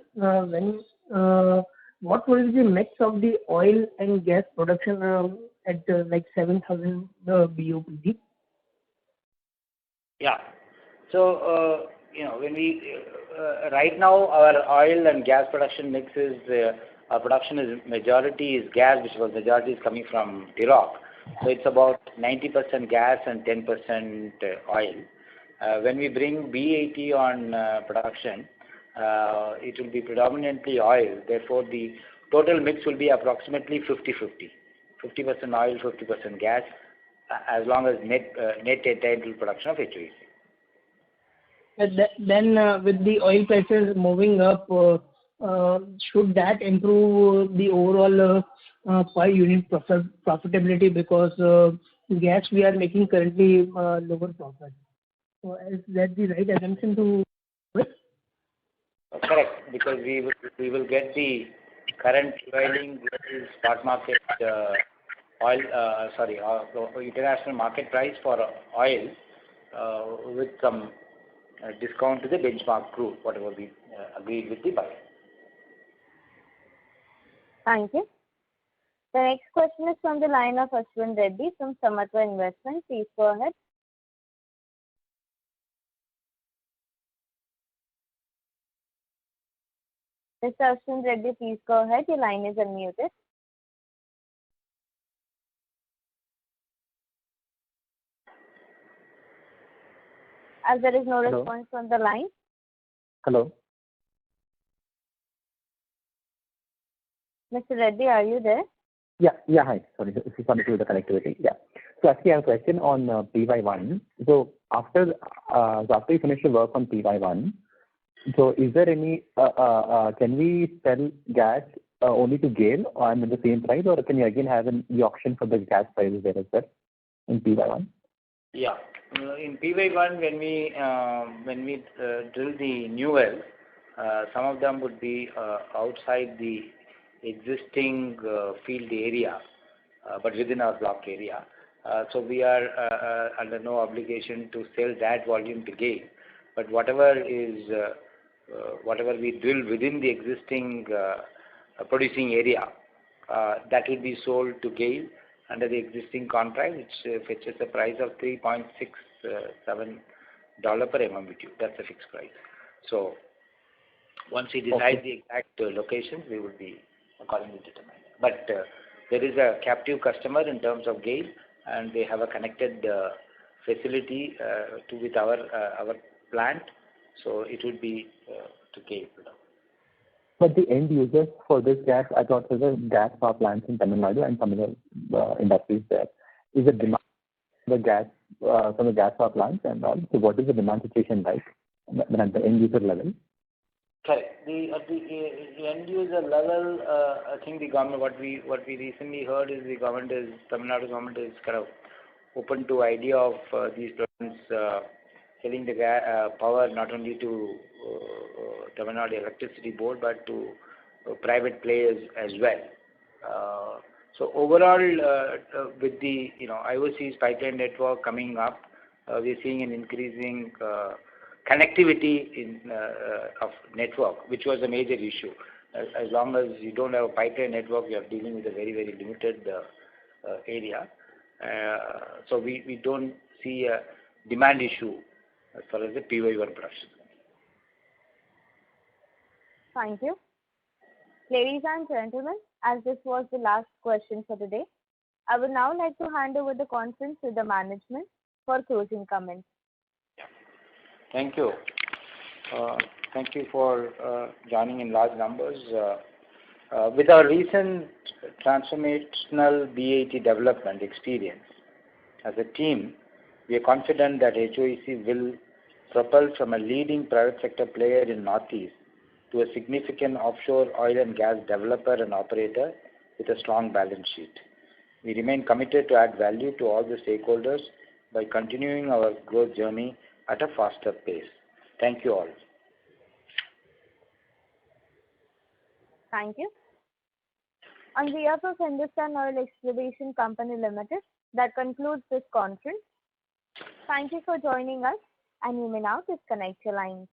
What will be the mix of the oil and gas production at like 7,000 BOPD? Yeah. So, when we right now our oil and gas production mix is our production is majority is gas, which was majority is coming from Iraq. So it's about 90% gas and 10% oil. When we bring B80 on production, it will be predominantly oil. Therefore, the total mix will be approximately 50-50. 50% oil, 50% gas, as long as net attainable production of HOEC. Then, with the oil prices moving up, should that improve the overall per unit profitability? Because gas we are making currently lower profit. So is that the right assumption to make? Correct, because we will get the current prevailing spot market international market price for oil with some discount to the benchmark crude, whatever we agreed with the buyer. Thank you. The next question is from the line of Ashwin Reddy from Samatva Investment. Please go ahead. Mr. Ashwin Reddy, please go ahead. Your line is unmuted. As there is no response from the line. Hello. Mr. Reddy, are you there? Yeah. Hi. Sorry, this is something to do with the connectivity. Yeah. So actually, I have a question on PY1. So after you finish your work on PY1, so is there any? Can we sell gas only to GAIL and at the same price, or can you again have an auction for the gas prices there as well in PY1? Yeah. In PY1, when we drill the new wells, some of them would be outside the existing field area, but within our block area. So we are under no obligation to sell that volume to GAIL. But whatever we drill within the existing producing area, that will be sold to GAIL under the existing contract, which fetches a price of $3.67 per MMBtu. That's a fixed price. So once we decide the exact locations, we will be accordingly determined. But there is a captive customer in terms of GAIL, and they have a connected facility with our plant. So it would be to GAIL. But the end users for this gas, I thought there were gas power plants in Tamil Nadu and some other industries there. Is the demand for the gas from the gas power plants and all? So what is the demand situation like at the end user level? Correct. At the end user level, I think the government, what we recently heard is Tamil Nadu government is kind of open to idea of these plants selling the power not only to Tamil Nadu Electricity Board but to private players as well. So overall, with the IOC's pipeline network coming up, we are seeing an increasing connectivity of network, which was a major issue. As long as you don't have a pipeline network, you are dealing with a very, very limited area. So we don't see a demand issue as far as the PY1 production. Thank you. Ladies and gentlemen, as this was the last question for today, I would now like to hand over the conference to the management for closing comments. Thank you. Thank you for joining in large numbers. With our recent transformational BAT development experience, as a team, we are confident that HOEC will propel from a leading private sector player in Northeast to a significant offshore oil and gas developer and operator with a strong balance sheet. We remain committed to add value to all the stakeholders by continuing our growth journey at a faster pace. Thank you all. Thank you. On behalf of Hindustan Oil Exploration Company Limited, that concludes this conference. Thank you for joining us, and you may now disconnect your lines.